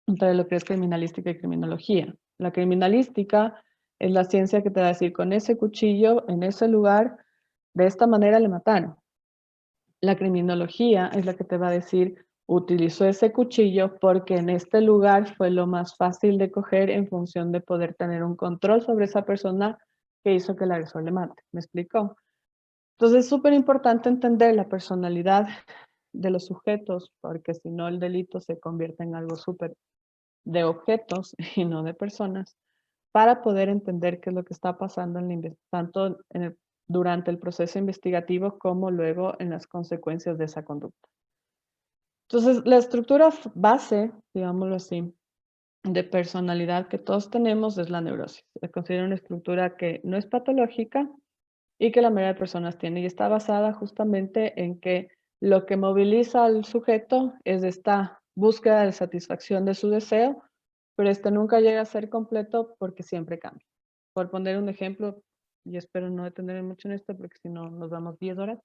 entre lo que es criminalística y criminología. La criminalística es la ciencia que te va a decir, con ese cuchillo, en ese lugar, de esta manera le mataron. La criminología es la que te va a decir, utilizó ese cuchillo porque en este lugar fue lo más fácil de coger en función de poder tener un control sobre esa persona que hizo que el agresor le mate. ¿Me explicó? Entonces es súper importante entender la personalidad de los sujetos, porque si no el delito se convierte en algo súper de objetos y no de personas, para poder entender qué es lo que está pasando tanto durante el proceso investigativo como luego en las consecuencias de esa conducta. Entonces, la estructura base, digámoslo así, de personalidad que todos tenemos es la neurosis. Se considera una estructura que no es patológica y que la mayoría de personas tiene y está basada justamente en que lo que moviliza al sujeto es esta búsqueda de satisfacción de su deseo, pero este nunca llega a ser completo porque siempre cambia. Por poner un ejemplo, y espero no detenerme mucho en esto porque si no nos damos 10 horas,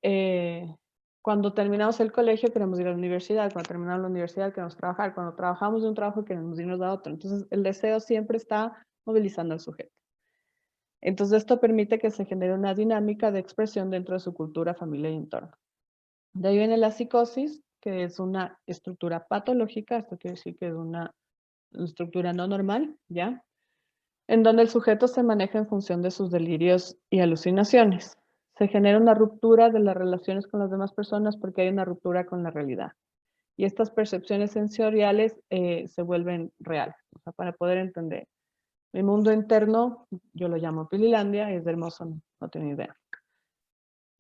eh, cuando terminamos el colegio queremos ir a la universidad, cuando terminamos la universidad queremos trabajar, cuando trabajamos de un trabajo queremos irnos a otro. Entonces el deseo siempre está movilizando al sujeto. Entonces esto permite que se genere una dinámica de expresión dentro de su cultura, familia y entorno. De ahí viene la psicosis, que es una estructura patológica, esto quiere decir que es una estructura no normal, ¿ya? En donde el sujeto se maneja en función de sus delirios y alucinaciones. Se genera una ruptura de las relaciones con las demás personas porque hay una ruptura con la realidad. Y estas percepciones sensoriales se vuelven reales, o sea, para poder entender. Mi mundo interno, yo lo llamo Pililandia, y es hermoso, no tengo idea.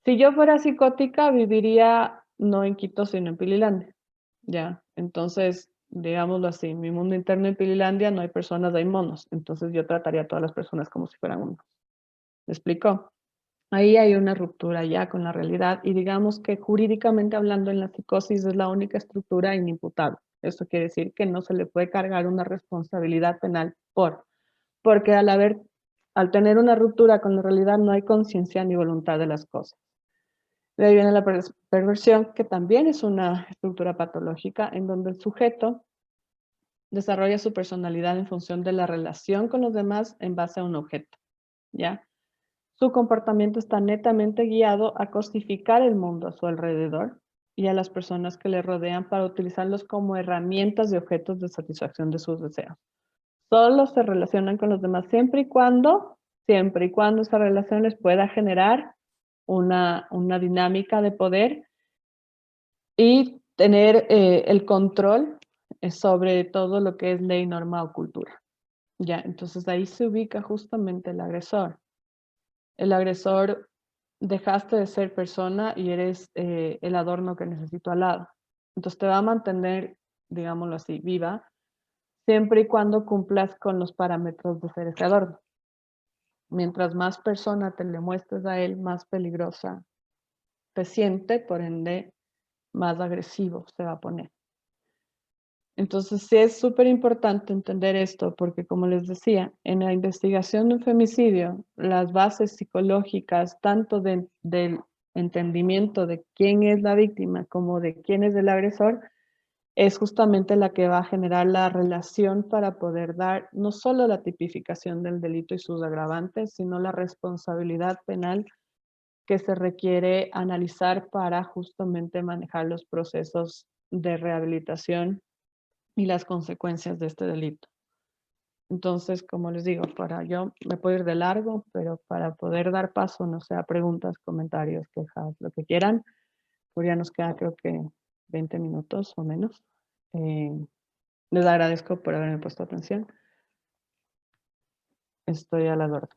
Si yo fuera psicótica, viviría no en Quito, sino en Pililandia, ¿ya? Entonces, digámoslo así, mi mundo interno en Pililandia no hay personas, hay monos. Entonces yo trataría a todas las personas como si fueran monos. ¿Me explico? Ahí hay una ruptura ya con la realidad y digamos que jurídicamente hablando en la psicosis es la única estructura inimputable. Esto quiere decir que no se le puede cargar una responsabilidad penal porque al tener una ruptura con la realidad no hay conciencia ni voluntad de las cosas. De ahí viene la perversión, que también es una estructura patológica en donde el sujeto desarrolla su personalidad en función de la relación con los demás en base a un objeto, ¿ya? Su comportamiento está netamente guiado a cosificar el mundo a su alrededor y a las personas que le rodean para utilizarlos como herramientas de objetos de satisfacción de sus deseos. Solo se relacionan con los demás siempre y cuando esa relación les pueda generar una dinámica de poder y tener el control sobre todo lo que es ley, norma o cultura. Ya, entonces ahí se ubica justamente el agresor. El agresor, dejaste de ser persona y eres el adorno que necesito al lado. Entonces te va a mantener, digámoslo así, viva, siempre y cuando cumplas con los parámetros de ser ese adorno. Mientras más persona te le muestres a él, más peligrosa te siente, por ende, más agresivo se va a poner. Entonces sí es súper importante entender esto, porque como les decía, en la investigación de un femicidio, las bases psicológicas, tanto del entendimiento de quién es la víctima como de quién es el agresor, es justamente la que va a generar la relación para poder dar no solo la tipificación del delito y sus agravantes, sino la responsabilidad penal que se requiere analizar para justamente manejar los procesos de rehabilitación y las consecuencias de este delito. Entonces, como les digo, yo me puedo ir de largo, pero para poder dar paso, no sé, a preguntas, comentarios, quejas, lo que quieran, pues ya nos queda creo que 20 minutos o menos. Eh, Les agradezco por haberme puesto atención. Estoy a la orden.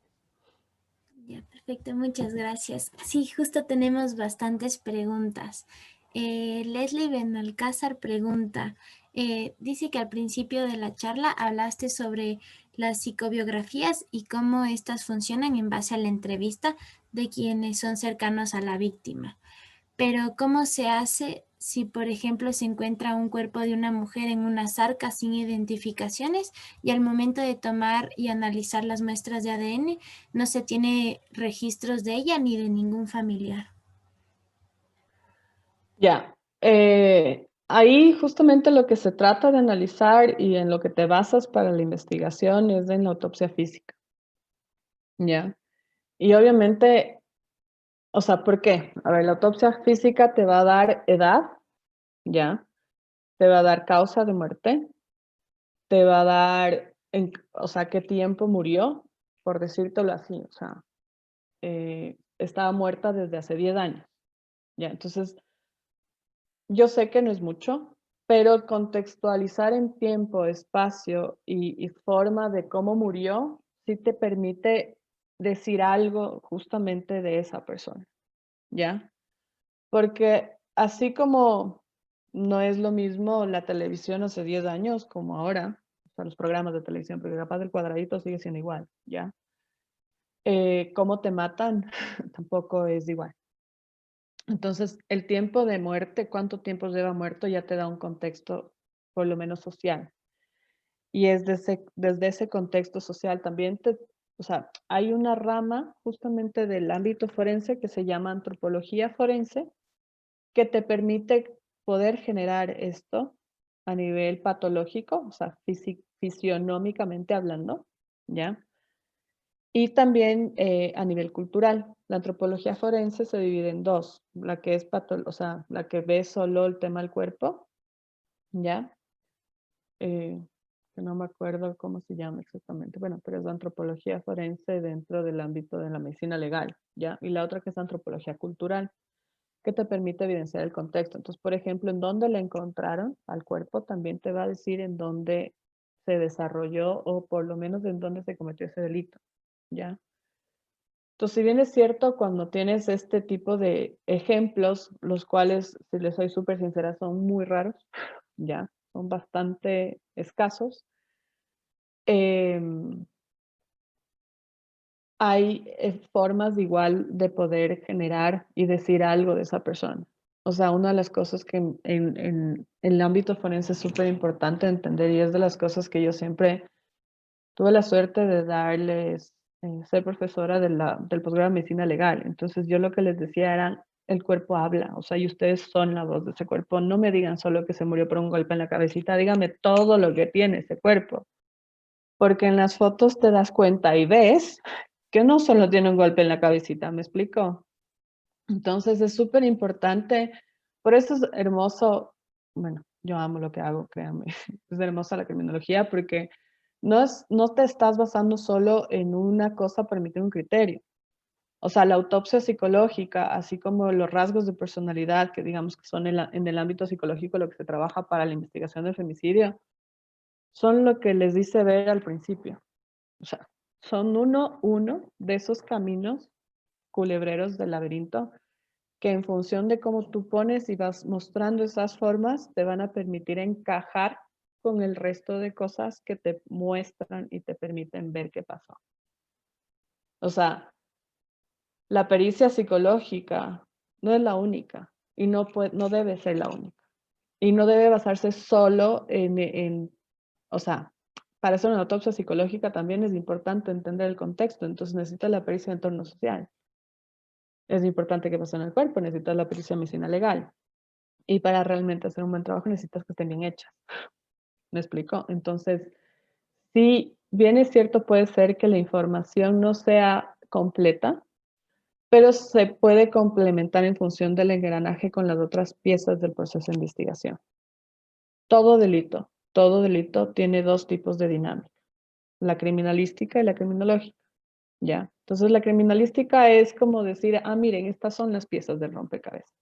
Ya, perfecto, muchas gracias. Sí, justo tenemos bastantes preguntas. Leslie Benalcázar pregunta, dice que al principio de la charla hablaste sobre las psicobiografías y cómo estas funcionan en base a la entrevista de quienes son cercanos a la víctima. Pero ¿cómo se hace si, por ejemplo, se encuentra un cuerpo de una mujer en una zarca sin identificaciones y al momento de tomar y analizar las muestras de ADN no se tiene registros de ella ni de ningún familiar? Ya, ahí justamente lo que se trata de analizar y en lo que te basas para la investigación es en la autopsia física. Ya, y obviamente, o sea, ¿por qué? A ver, la autopsia física te va a dar edad, ya, te va a dar causa de muerte, te va a dar, o sea, qué tiempo murió, por decírtelo así, o sea, estaba muerta desde hace 10 años, ya, entonces, yo sé que no es mucho, pero contextualizar en tiempo, espacio y forma de cómo murió, sí te permite decir algo justamente de esa persona, ¿ya? Porque así como no es lo mismo la televisión hace 10 años como ahora, o sea, los programas de televisión, porque capaz el cuadradito sigue siendo igual, ¿ya? Cómo te matan tampoco es igual. Entonces, el tiempo de muerte, cuánto tiempo lleva muerto, ya te da un contexto, por lo menos social. Y es desde ese contexto social también o sea, hay una rama justamente del ámbito forense que se llama antropología forense, que te permite poder generar esto a nivel patológico, o sea, fisionómicamente hablando, ¿ya? Y también a nivel cultural, la antropología forense se divide en dos, la que es o sea, la que ve solo el tema del cuerpo, ¿ya? Que no me acuerdo cómo se llama exactamente, bueno, pero es antropología forense dentro del ámbito de la medicina legal, ¿ya? Y la otra que es antropología cultural, que te permite evidenciar el contexto. Entonces, por ejemplo, en dónde le encontraron al cuerpo también te va a decir en dónde se desarrolló o por lo menos en dónde se cometió ese delito, ¿ya? Entonces, si bien es cierto, cuando tienes este tipo de ejemplos, los cuales, si les soy súper sincera, son muy raros, ya, son bastante escasos, em, hay formas de igual de poder generar y decir algo de esa persona. O sea, una de las cosas que en el ámbito forense es súper importante entender y es de las cosas que yo siempre tuve la suerte de darles, ser profesora del posgrado de medicina legal. Entonces yo lo que les decía era, el cuerpo habla, o sea, y ustedes son la voz de ese cuerpo. No me digan solo que se murió por un golpe en la cabecita, dígame todo lo que tiene ese cuerpo. Porque en las fotos te das cuenta y ves que no solo tiene un golpe en la cabecita, ¿me explico? Entonces es súper importante, por eso es hermoso, bueno, yo amo lo que hago, créanme, es hermosa la criminología porque no te estás basando solo en una cosa para emitir un criterio. O sea, la autopsia psicológica, así como los rasgos de personalidad, que digamos que son en el ámbito psicológico lo que se trabaja para la investigación del femicidio, son lo que les dice ver al principio. O sea, son uno de esos caminos culebreros del laberinto que en función de cómo tú pones y vas mostrando esas formas, te van a permitir encajar con el resto de cosas que te muestran y te permiten ver qué pasó. O sea, la pericia psicológica no es la única y no debe ser la única. Y no debe basarse solo o sea, para hacer una autopsia psicológica también es importante entender el contexto, entonces necesitas la pericia de entorno social. Es importante que pase en el cuerpo, necesitas la pericia de medicina legal. Y para realmente hacer un buen trabajo necesitas que estén bien hechas. ¿Me explico? Entonces, si bien es cierto, puede ser que la información no sea completa, pero se puede complementar en función del engranaje con las otras piezas del proceso de investigación. Todo delito tiene dos tipos de dinámica, la criminalística y la criminológica, ¿ya? Entonces, la criminalística es como decir, ah, miren, estas son las piezas del rompecabezas.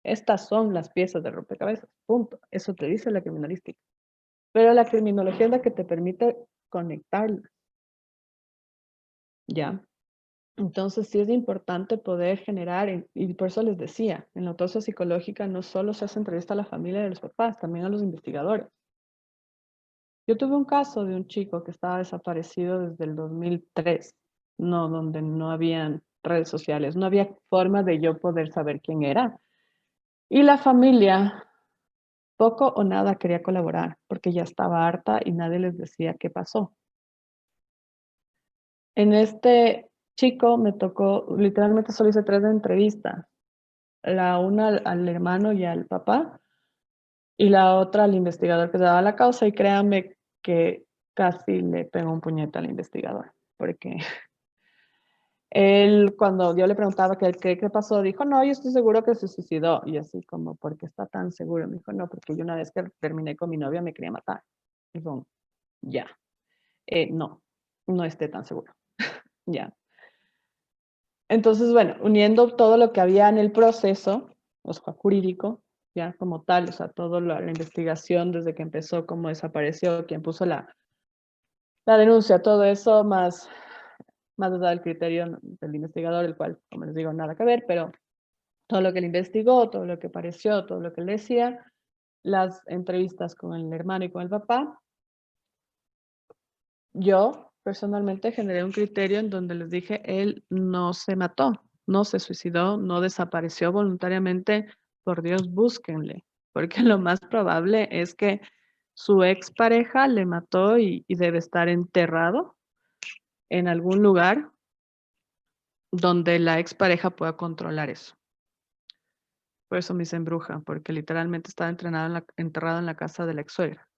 Estas son las piezas del rompecabezas, punto. Eso te dice la criminalística. Pero la criminología es la que te permite conectarlas, ¿ya? Entonces sí es importante poder generar, y por eso les decía, en la autopsia psicológica no solo se hace entrevista a la familia de los papás, también a los investigadores. Yo tuve un caso de un chico que estaba desaparecido desde el 2003, no, donde no habían redes sociales, no había forma de yo poder saber quién era. Y la familia poco o nada quería colaborar porque ya estaba harta y nadie les decía qué pasó. En este chico me tocó, literalmente solo hice 3 entrevistas. La una al hermano y al papá, y la otra al investigador que se daba la causa, y créanme que casi le pegó un puñete al investigador, porque él, cuando yo le preguntaba qué pasó, dijo, no, yo estoy seguro que se suicidó. Y así como, ¿por qué está tan seguro? Me dijo, no, porque yo una vez que terminé con mi novia me quería matar. Y dijo, ya, no, no esté tan seguro, ya. Entonces, bueno, uniendo todo lo que había en el proceso, o sea, jurídico, ya como tal, o sea, toda la investigación desde que empezó, cómo desapareció, quién puso la denuncia, todo eso, más allá del criterio del investigador, el cual, como les digo, nada que ver, pero todo lo que él investigó, todo lo que pareció, todo lo que él decía, las entrevistas con el hermano y con el papá, yo personalmente generé un criterio en donde les dije, él no se mató, no se suicidó, no desapareció voluntariamente, por Dios, búsquenle, porque lo más probable es que su expareja le mató y debe estar enterrado en algún lugar donde la expareja pueda controlar eso. Por eso me dicen bruja, porque literalmente estaba enterrado en la casa de la ex suegra.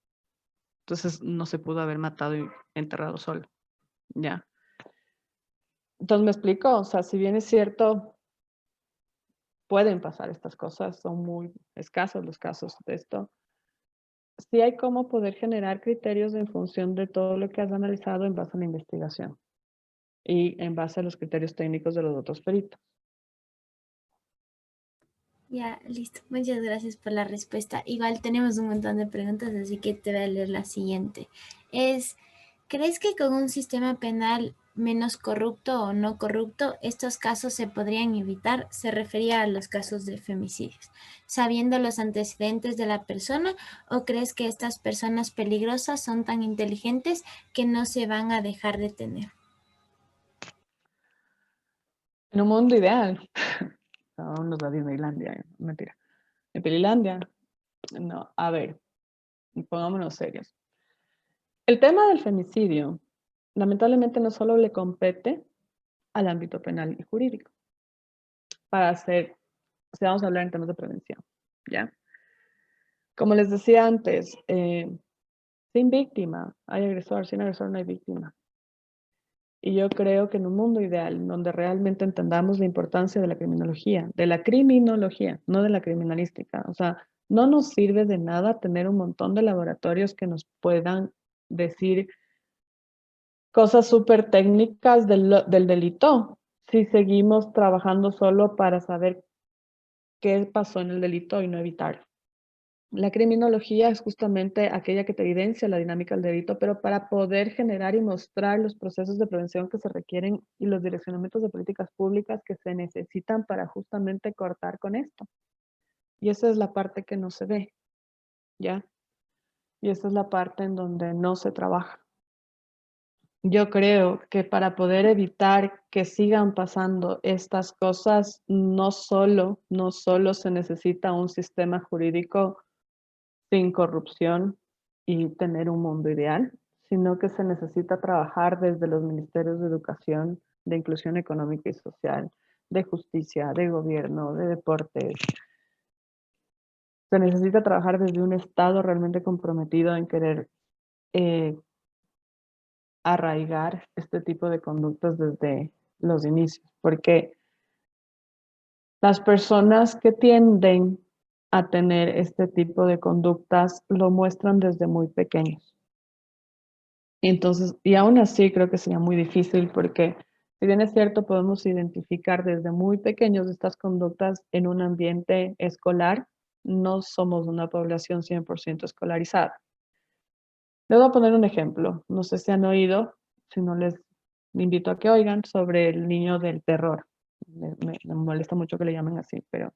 Entonces no se pudo haber matado y enterrado solo. Ya. Entonces, ¿me explico? O sea, si bien es cierto, pueden pasar estas cosas, son muy escasos los casos de esto. Sí hay cómo poder generar criterios en función de todo lo que has analizado en base a la investigación y en base a los criterios técnicos de los otros peritos. Ya, listo. Muchas gracias por la respuesta. Igual tenemos un montón de preguntas, así que te voy a leer la siguiente. Es, ¿crees que con un sistema penal menos corrupto o no corrupto, estos casos se podrían evitar? Se refería a los casos de femicidios, sabiendo los antecedentes de la persona, ¿o crees que estas personas peligrosas son tan inteligentes que no se van a dejar detener? En un mundo ideal, vámonos a Disneylandia, mentira. En Pelilandia, no, a ver, pongámonos serios. El tema del femicidio, lamentablemente no solo le compete al ámbito penal y jurídico, para hacer, si vamos a hablar en temas de prevención, ¿ya? Como les decía antes, sin víctima hay agresor, sin agresor no hay víctima. Y yo creo que en un mundo ideal, donde realmente entendamos la importancia de la criminología, no de la criminalística, o sea, no nos sirve de nada tener un montón de laboratorios que nos puedan decir cosas súper técnicas del delito, si seguimos trabajando solo para saber qué pasó en el delito y no evitarlo. La criminología es justamente aquella que te evidencia la dinámica del delito, pero para poder generar y mostrar los procesos de prevención que se requieren y los direccionamientos de políticas públicas que se necesitan para justamente cortar con esto. Y esa es la parte que no se ve, ¿ya? Y esa es la parte en donde no se trabaja. Yo creo que para poder evitar que sigan pasando estas cosas, no solo se necesita un sistema jurídico sin corrupción y tener un mundo ideal, sino que se necesita trabajar desde los ministerios de educación, de inclusión económica y social, de justicia, de gobierno, de deportes. Se necesita trabajar desde un Estado realmente comprometido en querer eh, arraigar este tipo de conductas desde los inicios, porque las personas que tienden a tener este tipo de conductas lo muestran desde muy pequeños. Entonces, y aún así creo que sería muy difícil porque, si bien es cierto, podemos identificar desde muy pequeños estas conductas en un ambiente escolar, no somos una población 100% escolarizada. Les voy a poner un ejemplo. No sé si han oído, si no les invito a que oigan, sobre el niño del terror. Me molesta mucho que le llamen así, pero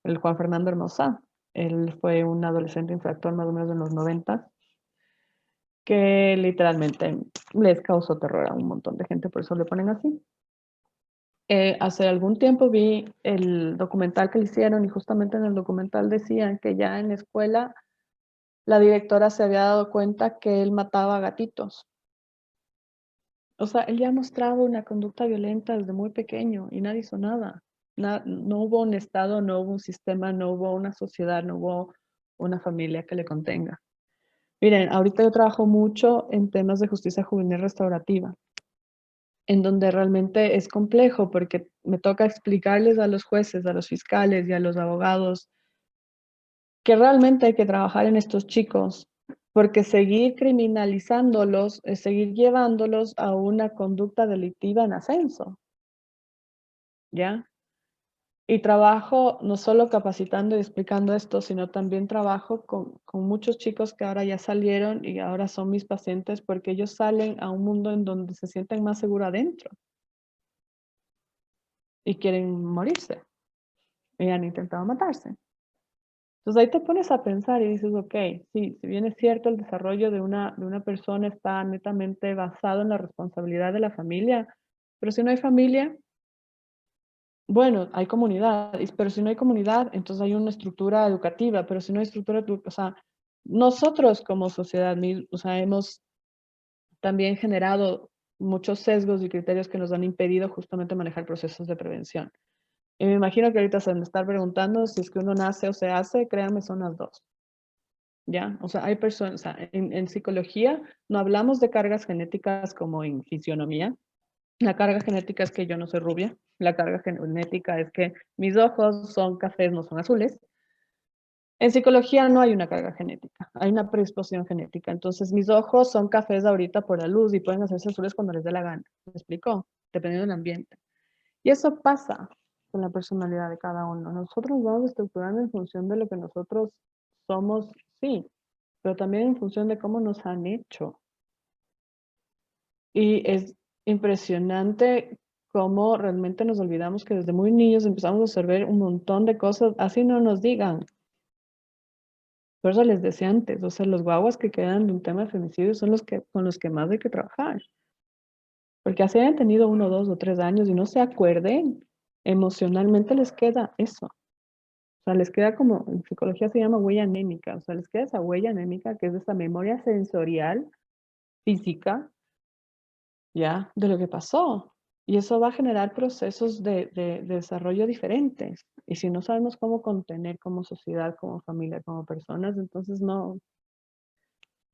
el Juan Fernando Hermosa, él fue un adolescente infractor más o menos en los 90 que literalmente les causó terror a un montón de gente, por eso le ponen así. Hace algún tiempo vi el documental que le hicieron y justamente en el documental decían que ya en la escuela la directora se había dado cuenta que él mataba gatitos. O sea, él ya mostraba una conducta violenta desde muy pequeño y nadie hizo nada. No hubo un Estado, no hubo un sistema, no hubo una sociedad, no hubo una familia que le contenga. Miren, ahorita yo trabajo mucho en temas de justicia juvenil restaurativa, en donde realmente es complejo porque me toca explicarles a los jueces, a los fiscales y a los abogados que realmente hay que trabajar en estos chicos, porque seguir criminalizándolos es seguir llevándolos a una conducta delictiva en ascenso, ¿ya? Y trabajo no solo capacitando y explicando esto, sino también trabajo con muchos chicos que ahora ya salieron y ahora son mis pacientes porque ellos salen a un mundo en donde se sienten más seguros adentro y quieren morirse y han intentado matarse. Entonces ahí te pones a pensar y dices, ok, sí, si bien es cierto el desarrollo de una persona está netamente basado en la responsabilidad de la familia, pero si no hay familia, bueno, hay comunidad, pero si no hay comunidad, entonces hay una estructura educativa, pero si no hay estructura, o sea, nosotros como sociedad, o sea, hemos también generado muchos sesgos y criterios que nos han impedido justamente manejar procesos de prevención. Y me imagino que ahorita se van a estar preguntando si es que uno nace o se hace, créanme, son las dos. ¿Ya? O sea, hay personas, o sea, en psicología no hablamos de cargas genéticas como en fisionomía, La carga genética es que yo no soy rubia. La carga genética es que mis ojos son cafés, no son azules. En psicología no hay una carga genética, hay una predisposición genética. Entonces, mis ojos son cafés ahorita por la luz y pueden hacerse azules cuando les dé la gana. ¿Me explico? Dependiendo del ambiente. Y eso pasa con la personalidad de cada uno. Nosotros vamos estructurando en función de lo que nosotros somos, sí, pero también en función de cómo nos han hecho. Y es impresionante cómo realmente nos olvidamos que desde muy niños empezamos a observar un montón de cosas, así no nos digan. Por eso les decía antes, o sea, los guaguas que quedan de un tema de femicidio son los que, con los que más hay que trabajar. Porque así hayan tenido 1, 2 o 3 años y no se acuerden, emocionalmente les queda eso. O sea, les queda como, en psicología se llama huella anémica, o sea, les queda esa huella anémica que es esa memoria sensorial, física, ya, de lo que pasó. Y eso va a generar procesos de desarrollo diferentes. Y si no sabemos cómo contener como sociedad, como familia, como personas, entonces no.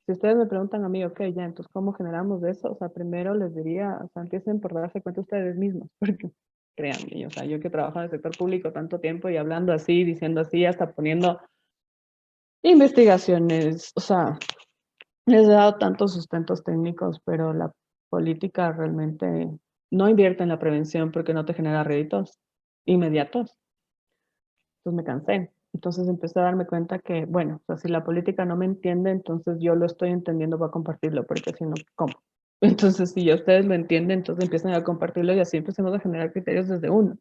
Si ustedes me preguntan a mí, ok, ya, entonces, ¿cómo generamos eso? O sea, primero les diría, o sea, empiecen por darse cuenta ustedes mismos, porque créanme, o sea, yo que trabajo en el sector público tanto tiempo y hablando así, diciendo así, hasta poniendo investigaciones, o sea, les he dado tantos sustentos técnicos, pero la política realmente no invierte en la prevención porque no te genera réditos inmediatos. Entonces me cansé. Entonces empecé a darme cuenta que, bueno, o sea, si la política no me entiende, entonces yo lo estoy entendiendo para compartirlo, porque si no, ¿cómo? Entonces, si ya ustedes lo entienden, entonces empiezan a compartirlo y así empecemos a generar criterios desde uno.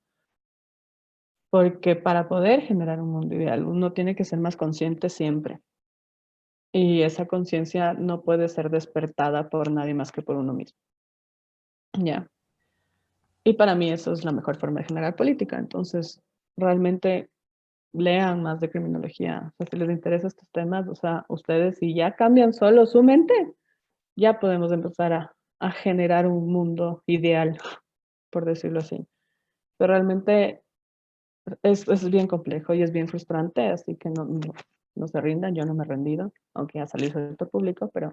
Porque para poder generar un mundo ideal, uno tiene que ser más consciente siempre. Y esa conciencia no puede ser despertada por nadie más que por uno mismo. ¿Ya? Y para mí eso es la mejor forma de generar política. Entonces, realmente lean más de criminología. O sea, si les interesan estos temas, o sea, ustedes si ya cambian solo su mente, ya podemos empezar a generar un mundo ideal, por decirlo así. Pero realmente es bien complejo y es bien frustrante, así que no se rindan, yo no me he rendido, aunque ya salí del sector público, pero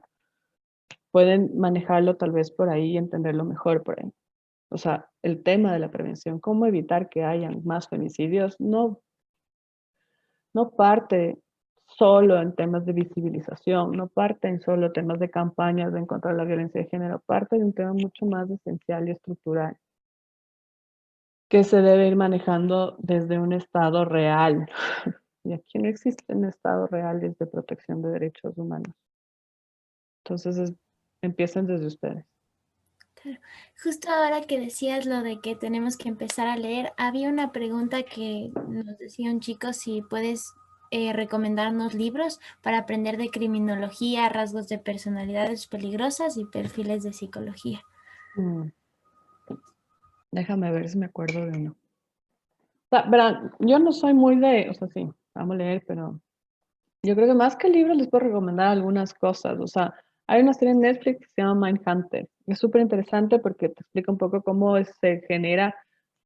pueden manejarlo tal vez por ahí y entenderlo mejor por ahí. O sea, el tema de la prevención, cómo evitar que hayan más femicidios, no parte solo en temas de visibilización, no parte en solo temas de campañas de encontrar la violencia de género, parte de un tema mucho más esencial y estructural, que se debe ir manejando desde un Estado real. Y aquí no existen estados reales de protección de derechos humanos. Entonces, empiecen desde ustedes. Claro. Justo ahora que decías lo de que tenemos que empezar a leer, había una pregunta que nos decía un chico si puedes recomendarnos libros para aprender de criminología, rasgos de personalidades peligrosas y perfiles de psicología. Mm, Déjame ver si me acuerdo de uno. O sea, verán, yo no soy muy de, o sea, sí, vamos a leer, pero yo creo que más que libros les puedo recomendar algunas cosas. O sea, hay una serie en Netflix que se llama Mindhunter. Es súper interesante porque te explica un poco cómo se genera.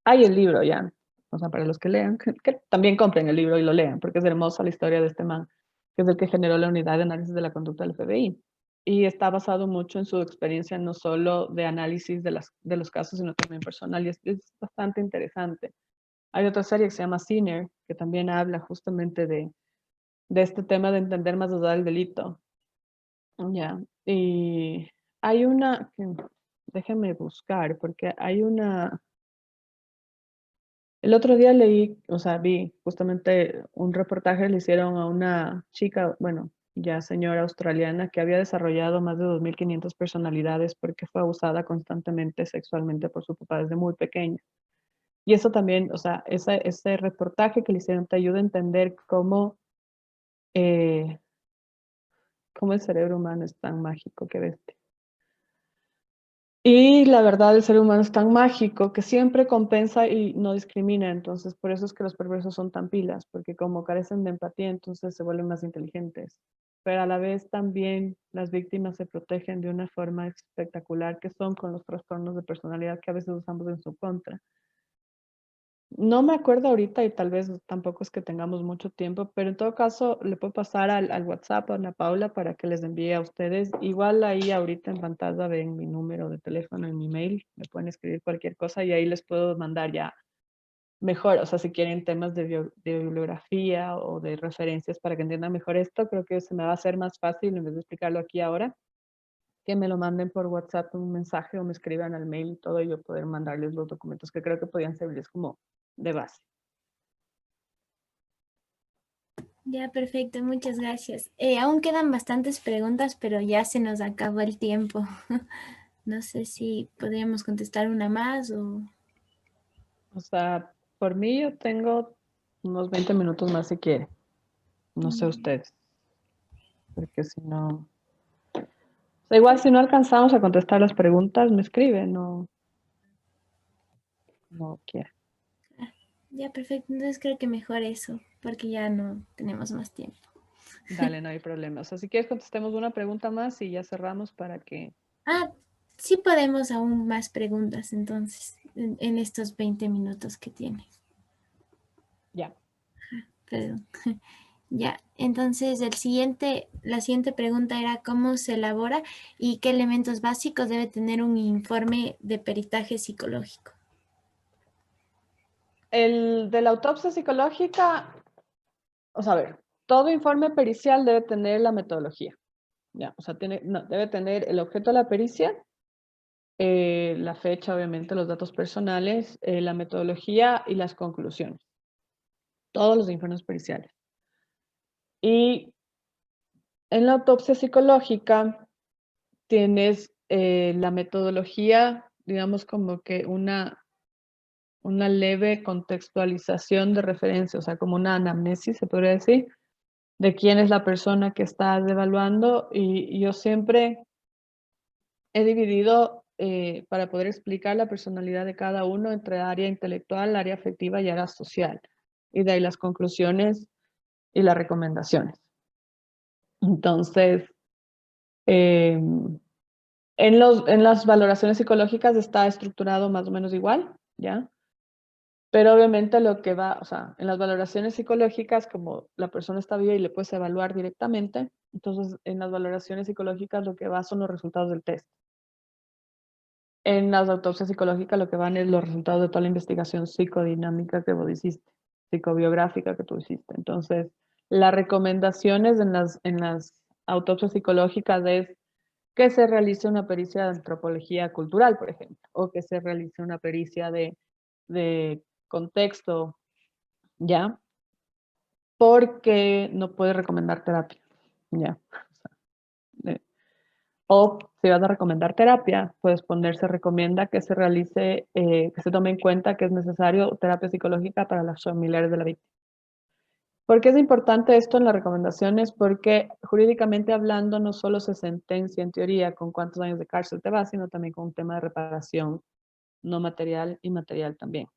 Hay el libro ya. O sea, para los que lean, que también compren el libro y lo lean, porque es hermosa la historia de este man, que es el que generó la unidad de análisis de la conducta del FBI. Y está basado mucho en su experiencia, no solo de análisis de los casos, sino también personal. Y es bastante interesante. Hay otra serie que se llama Sinner, que también habla justamente de este tema de entender más allá del delito. Ya. Y hay una, déjenme buscar, porque hay una, el otro día leí, o sea, vi justamente un reportaje le hicieron a una chica, bueno, ya señora australiana, que había desarrollado más de 2.500 personalidades porque fue abusada constantemente sexualmente por su papá desde muy pequeña. Y eso también, o sea, ese reportaje que le hicieron te ayuda a entender eh, cómo el cerebro humano es tan mágico, que bestia. Y la verdad, el ser humano es tan mágico que siempre compensa y no discrimina. Entonces, por eso es que los perversos son tan pilas, porque como carecen de empatía, entonces se vuelven más inteligentes. Pero a la vez también las víctimas se protegen de una forma espectacular, que son con los trastornos de personalidad que a veces usamos en su contra. No me acuerdo ahorita y tal vez tampoco es que tengamos mucho tiempo, pero en todo caso le puedo pasar al WhatsApp a Ana Paula para que les envíe a ustedes. Igual ahí ahorita en pantalla ven mi número de teléfono y mi mail, me pueden escribir cualquier cosa y ahí les puedo mandar ya mejor, o sea, si quieren temas de bibliografía o de referencias para que entiendan mejor esto, creo que se me va a hacer más fácil en vez de explicarlo aquí ahora, que me lo manden por WhatsApp un mensaje o me escriban al mail y todo y yo poder mandarles los documentos que creo que podían servirles como de base. Ya, perfecto, muchas gracias. Aún quedan bastantes preguntas, pero ya se nos acabó el tiempo. No sé si podríamos contestar una más o... O sea, por mí yo tengo unos 20 minutos más si quiere. No sé Mm, ustedes, porque si no... O sea, igual si no alcanzamos a contestar las preguntas, me escribe, no, no quiere. ya, perfecto. Entonces creo que mejor eso, porque ya no tenemos más tiempo. Dale, no hay problema. O sea, si quieres contestemos una pregunta más y ya cerramos para que... Ah, sí podemos aún más preguntas entonces, en estos 20 minutos que tiene. Ya. Perdón. Ya, entonces la siguiente pregunta era cómo se elabora y qué elementos básicos debe tener un informe de peritaje psicológico. El de la autopsia psicológica, o sea, a ver, todo informe pericial debe tener la metodología. Ya, o sea, no, debe tener el objeto de la pericia, la fecha, obviamente, los datos personales, la metodología y las conclusiones. Todos los informes periciales. Y en la autopsia psicológica tienes la metodología, digamos como que una leve contextualización de referencia, o sea, como una anamnesis, se podría decir, de quién es la persona que estás evaluando. Y yo siempre he dividido, para poder explicar la personalidad de cada uno, entre área intelectual, área afectiva y área social. Y de ahí las conclusiones y las recomendaciones. Entonces, eh, en las valoraciones psicológicas está estructurado más o menos igual, ¿ya? Pero obviamente lo que va, o sea, en las valoraciones psicológicas, como la persona está viva y le puedes evaluar directamente, entonces en las valoraciones psicológicas lo que va son los resultados del test. En las autopsias psicológicas lo que van es los resultados de toda la investigación psicodinámica que vos hiciste, psicobiográfica que tú hiciste. Entonces, las recomendaciones en las autopsias psicológicas es que se realice una pericia de antropología cultural, por ejemplo, o que se realice una pericia de contexto, ¿ya? Porque no puede recomendar terapia, ¿ya? Eh, O si vas a recomendar terapia, pues se recomienda que se realice, que se tome en cuenta que es necesario terapia psicológica para los familiares de la víctima. ¿Por qué es importante esto en las recomendaciones? Porque jurídicamente hablando no solo se sentencia en teoría con cuántos años de cárcel te vas, sino también con un tema de reparación no material y material también.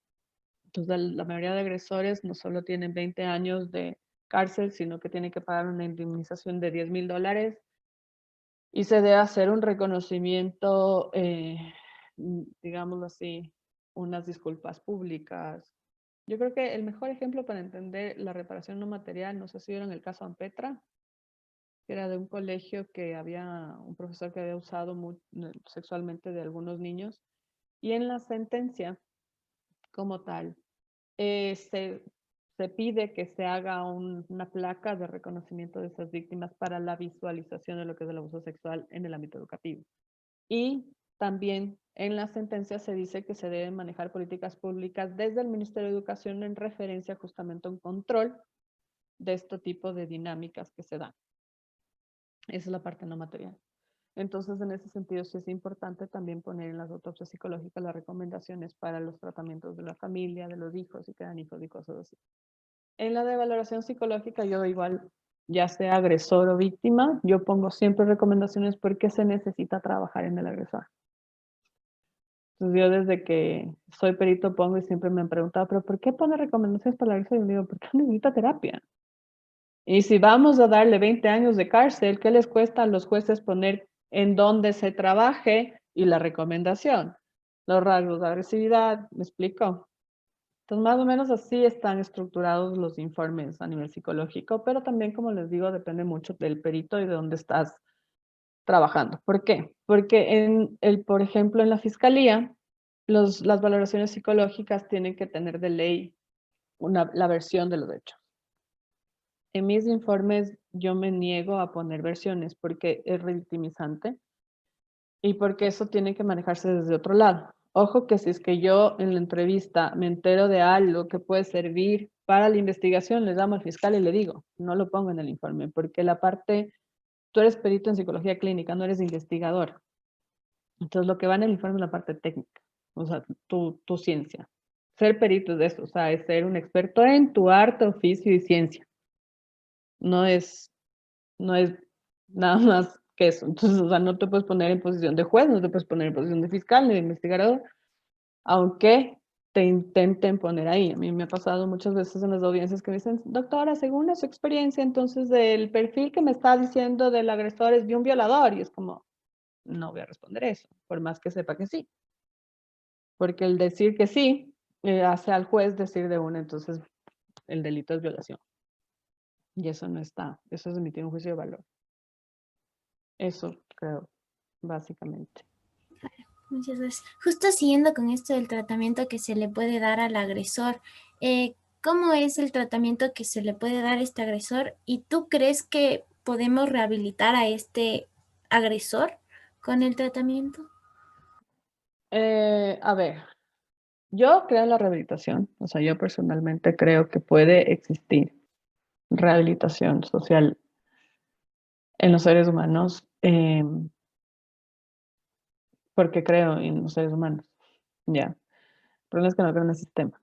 Entonces la mayoría de agresores no solo tienen 20 años de cárcel, sino que tienen que pagar una indemnización de $10,000 y se debe hacer un reconocimiento, digámoslo así, unas disculpas públicas. Yo creo que el mejor ejemplo para entender la reparación no material, no sé si vieron el caso Ampetra, que era de un colegio que había un profesor que había usado sexualmente de algunos niños, y en la sentencia como tal, se pide que se haga una placa de reconocimiento de esas víctimas para la visualización de lo que es el abuso sexual en el ámbito educativo. Y también en la sentencia se dice que se deben manejar políticas públicas desde el Ministerio de Educación en referencia justamente a un control de este tipo de dinámicas que se dan. Esa es la parte no material. Entonces, en ese sentido, sí es importante también poner en las autopsias psicológicas las recomendaciones para los tratamientos de la familia, de los hijos, y quedan hijos y cosas así. En la de valoración psicológica, yo igual, ya sea agresor o víctima, yo pongo siempre recomendaciones porque se necesita trabajar en el agresor. Entonces yo desde que soy perito pongo y siempre me han preguntado, pero ¿por qué pone recomendaciones para el agresor? Y yo digo, porque necesita terapia. Y si vamos a darle 20 años de cárcel, ¿qué les cuesta a los jueces poner en dónde se trabaje y la recomendación? Los rasgos de agresividad, ¿me explico? Entonces, más o menos así están estructurados los informes a nivel psicológico, pero también, como les digo, depende mucho del perito y de dónde estás trabajando. ¿Por qué? Porque por ejemplo, en la fiscalía, las valoraciones psicológicas tienen que tener de ley la versión de los hechos. En mis informes yo me niego a poner versiones porque es revictimizante y porque eso tiene que manejarse desde otro lado. Ojo que si es que yo en la entrevista me entero de algo que puede servir para la investigación, le llamo al fiscal y le digo, no lo pongo en el informe, porque tú eres perito en psicología clínica, no eres investigador. Entonces lo que va en el informe es la parte técnica, o sea, tu ciencia. Ser perito es eso, o sea, es ser un experto en tu arte, oficio y ciencia. No es, no es nada más que eso. Entonces, o sea, no te puedes poner en posición de juez, no te puedes poner en posición de fiscal ni de investigador, aunque te intenten poner ahí. A mí me ha pasado muchas veces en las audiencias que me dicen, doctora, según su experiencia, entonces el perfil que me está diciendo del agresor es de un violador. Y es como, no voy a responder eso, por más que sepa que sí. Porque el decir que sí hace al juez decir de una, entonces el delito es violación. Y eso no está, eso es emitir un juicio de valor. Eso creo, básicamente. Muchas gracias. Justo siguiendo con esto del tratamiento que se le puede dar al agresor, ¿cómo es el tratamiento que se le puede dar a este agresor? ¿Y tú crees que podemos rehabilitar a este agresor con el tratamiento? A ver, yo creo en la rehabilitación, o sea, yo personalmente creo que puede existir rehabilitación social en los seres humanos, porque creo en los seres humanos, ya. El problema es que no creo en el sistema.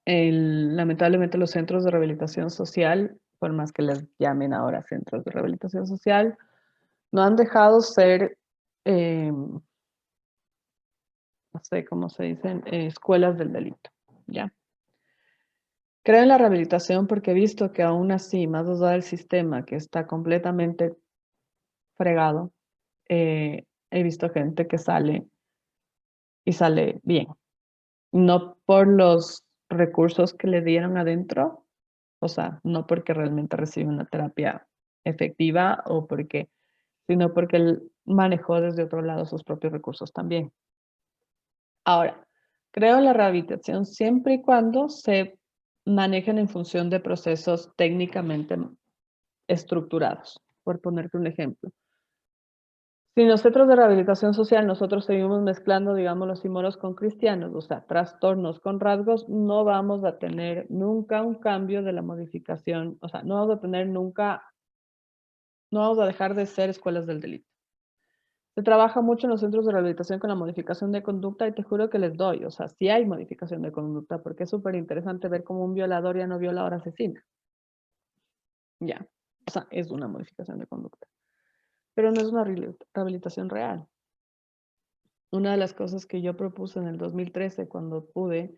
Lamentablemente los centros de rehabilitación social, por más que les llamen ahora centros de rehabilitación social, no han dejado ser, no sé cómo se dicen, escuelas del delito, ¿ya? Creo en la rehabilitación porque he visto que aún así, más allá del sistema que está completamente fregado, he visto gente que sale y sale bien. No por los recursos que le dieron adentro, o sea, no porque realmente recibe una terapia efectiva o porque, sino porque él manejó desde otro lado sus propios recursos también. Ahora, creo en la rehabilitación siempre y cuando se manejen en función de procesos técnicamente estructurados, por ponerte un ejemplo. Si nosotros de rehabilitación social, nosotros seguimos mezclando, digamos, los simoros con cristianos, o sea, trastornos con rasgos, no vamos a tener nunca un cambio de la modificación, o sea, no vamos a tener nunca, no vamos a dejar de ser escuelas del delito. Se trabaja mucho en los centros de rehabilitación con la modificación de conducta y te juro que les doy, o sea, sí hay modificación de conducta, porque es súper interesante ver cómo un violador ya no viola, ahora asesina. Ya, o sea, es una modificación de conducta, pero no es una rehabilitación real. Una de las cosas que yo propuse en el 2013, cuando pude,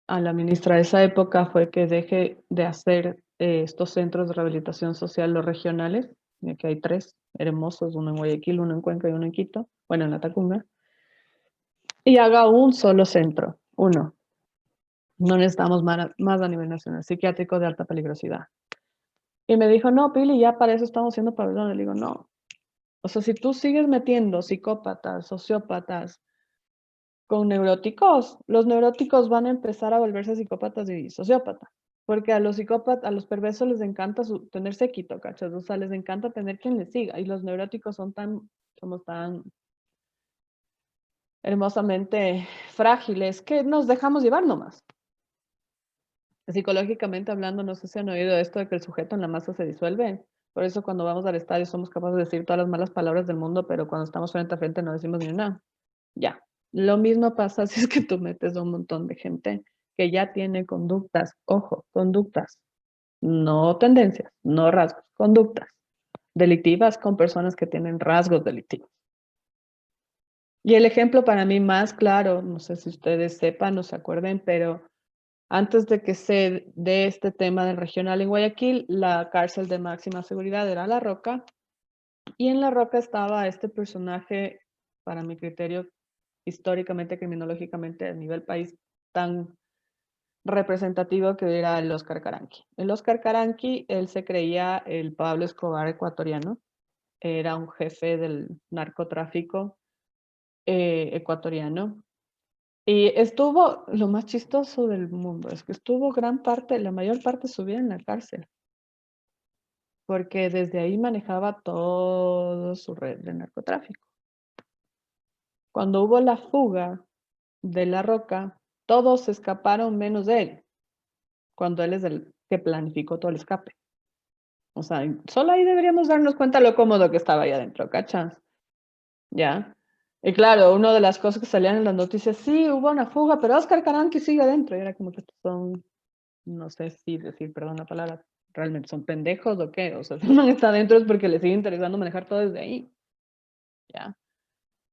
a la ministra de esa época, fue que deje de hacer estos centros de rehabilitación social, los regionales, ya que hay tres hermosos, uno en Guayaquil, uno en Cuenca y uno en Quito, bueno, en la Tacunga, y haga un solo centro, uno. No necesitamos más a nivel nacional, psiquiátrico de alta peligrosidad. Y me dijo, no, Pili, ya para eso estamos haciendo pabellón. Le digo, no. O sea, si tú sigues metiendo psicópatas, sociópatas, con neuróticos, los neuróticos van a empezar a volverse psicópatas y sociópatas. Porque a los psicópatas, a los perversos les encanta tener séquito, ¿cachas? O sea, les encanta tener quien les siga. Y los neuróticos somos tan hermosamente frágiles que nos dejamos llevar nomás. Psicológicamente hablando, no sé si han oído esto de que el sujeto en la masa se disuelve. Por eso cuando vamos al estadio somos capaces de decir todas las malas palabras del mundo, pero cuando estamos frente a frente no decimos ni una. Ya. Lo mismo pasa si es que tú metes a un montón de gente que ya tiene conductas, ojo, conductas, no tendencias, no rasgos, conductas delictivas con personas que tienen rasgos delictivos. Y el ejemplo para mí más claro, no sé si ustedes sepan o se acuerden, pero antes de que se dé este tema del regional en Guayaquil, la cárcel de máxima seguridad era La Roca, y en La Roca estaba este personaje, para mi criterio, históricamente, criminológicamente, a nivel país, tan representativo que era el Oscar Caranqui. El Oscar Caranqui, él se creía el Pablo Escobar ecuatoriano, era un jefe del narcotráfico ecuatoriano. Y estuvo, lo más chistoso del mundo, es que estuvo gran parte, la mayor parte de su vida en la cárcel, porque desde ahí manejaba toda su red de narcotráfico. Cuando hubo la fuga de La Roca, todos se escaparon menos él, cuando él es el que planificó todo el escape. O sea, solo ahí deberíamos darnos cuenta lo cómodo que estaba ahí adentro, ¿cachas? ¿Ya? Y claro, una de las cosas que salían en las noticias, sí, hubo una fuga, pero Oscar Caranqui sigue adentro. Y era como que estos son, no sé si decir, perdón la palabra, realmente son pendejos o qué. O sea, si uno está adentro es porque le sigue interesando manejar todo desde ahí. ¿Ya?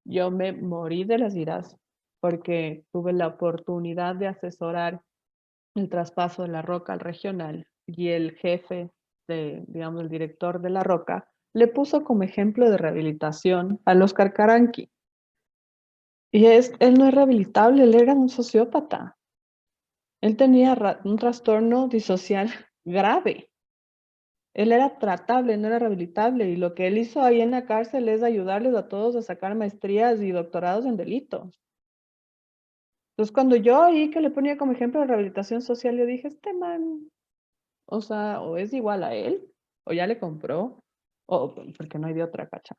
Yo me morí de las iras porque tuve la oportunidad de asesorar el traspaso de La Roca al regional y el jefe de, digamos, el director de La Roca le puso como ejemplo de rehabilitación al Oscar Caranqui. Y él no es rehabilitable, él era un sociópata. Él tenía un trastorno disocial grave. Él era tratable, no era rehabilitable. Y lo que él hizo ahí en la cárcel es ayudarles a todos a sacar maestrías y doctorados en delitos. Entonces, cuando yo oí que le ponía como ejemplo de rehabilitación social, yo dije, este man, o sea, o es igual a él, o ya le compró, o porque no hay de otra, cacha.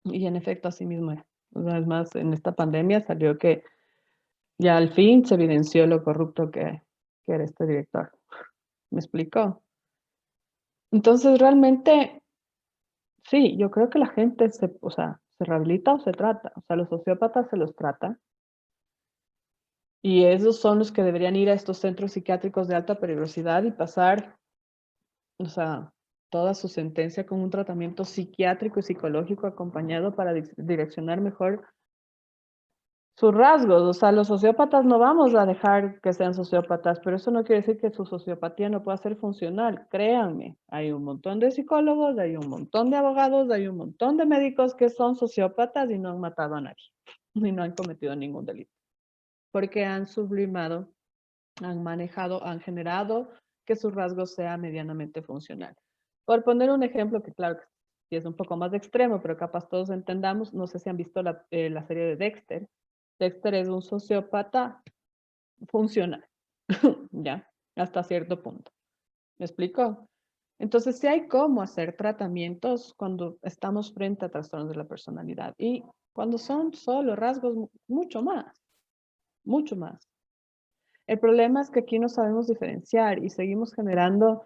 Y en efecto, así mismo es. Una vez más, en esta pandemia salió que ya al fin se evidenció lo corrupto que era este director. ¿Me explicó? Entonces, realmente, sí, yo creo que la gente o sea, se rehabilita o se trata. O sea, los sociópatas se los trata. Y esos son los que deberían ir a estos centros psiquiátricos de alta peligrosidad y pasar, o sea, toda su sentencia con un tratamiento psiquiátrico y psicológico acompañado para direccionar mejor sus rasgos. O sea, los sociópatas no vamos a dejar que sean sociópatas, pero eso no quiere decir que su sociopatía no pueda ser funcional. Créanme, hay un montón de psicólogos, hay un montón de abogados, hay un montón de médicos que son sociópatas y no han matado a nadie y no han cometido ningún delito, porque han sublimado, han manejado, han generado que su rasgo sea medianamente funcional. Por poner un ejemplo que claro que sí es un poco más extremo, pero capaz todos entendamos, no sé si han visto la serie de Dexter. Dexter es un sociópata funcional, ¿ya? Hasta cierto punto. ¿Me explico? Entonces, sí hay cómo hacer tratamientos cuando estamos frente a trastornos de la personalidad y cuando son solo rasgos, mucho más, mucho más. El problema es que aquí no sabemos diferenciar y seguimos generando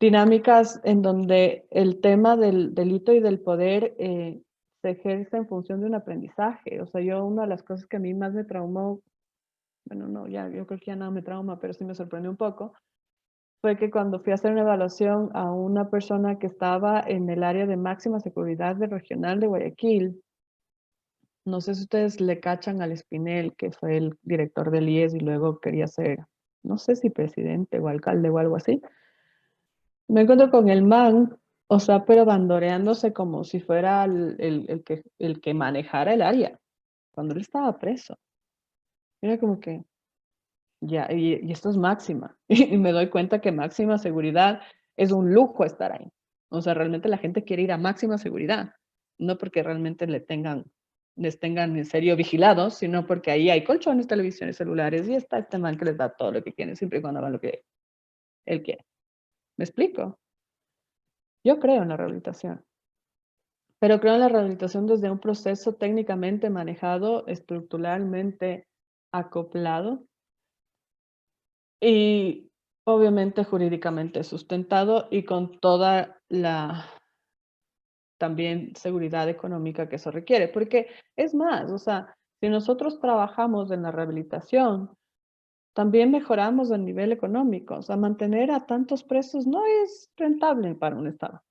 dinámicas en donde el tema del delito y del poder se ejerce en función de un aprendizaje. O sea, una de las cosas que a mí más me traumó, bueno, no, ya, yo creo que ya nada me trauma, pero sí me sorprendió un poco, fue que cuando fui a hacer una evaluación a una persona que estaba en el área de máxima seguridad del regional de Guayaquil, no sé si ustedes le cachan al Espinel, que fue el director del IES y luego quería ser, no sé si presidente o alcalde o algo así. Me encuentro con el man, o sea, pero bandoreándose como si fuera el que manejara el área, cuando él estaba preso. Era como que, ya, y esto es máxima. Y me doy cuenta que máxima seguridad es un lujo estar ahí. O sea, realmente la gente quiere ir a máxima seguridad, no porque realmente les tengan en serio vigilados, sino porque ahí hay colchones, televisiones, celulares, y está este man que les da todo lo que quieren, siempre y cuando hagan lo que él quiere. ¿Me explico? Yo creo en la rehabilitación, pero creo en la rehabilitación desde un proceso técnicamente manejado, estructuralmente acoplado y obviamente jurídicamente sustentado y con toda la también seguridad económica que eso requiere. Porque es más, o sea, si nosotros trabajamos en la rehabilitación, también mejoramos el nivel económico. O sea, mantener a tantos presos no es rentable para un Estado.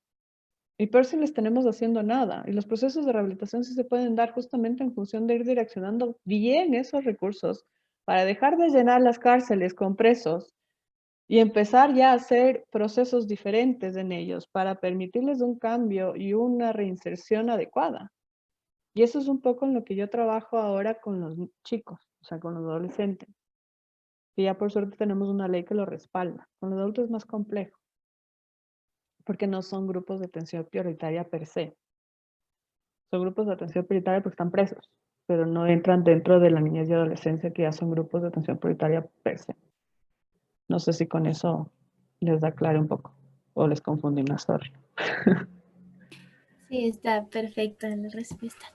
Y peor si les tenemos haciendo nada. Y los procesos de rehabilitación sí se pueden dar justamente en función de ir direccionando bien esos recursos para dejar de llenar las cárceles con presos y empezar ya a hacer procesos diferentes en ellos para permitirles un cambio y una reinserción adecuada. Y eso es un poco en lo que yo trabajo ahora con los chicos. o sea, con los adolescentes, y ya por suerte tenemos una ley que lo respalda. Con los adultos es más complejo, porque no son grupos de atención prioritaria per se. Son grupos de atención prioritaria porque están presos, pero no entran dentro de la niñez y adolescencia, que ya son grupos de atención prioritaria per se. No sé si con eso les da claro un poco o les confundí más, sorry. Sí, está perfecta la respuesta.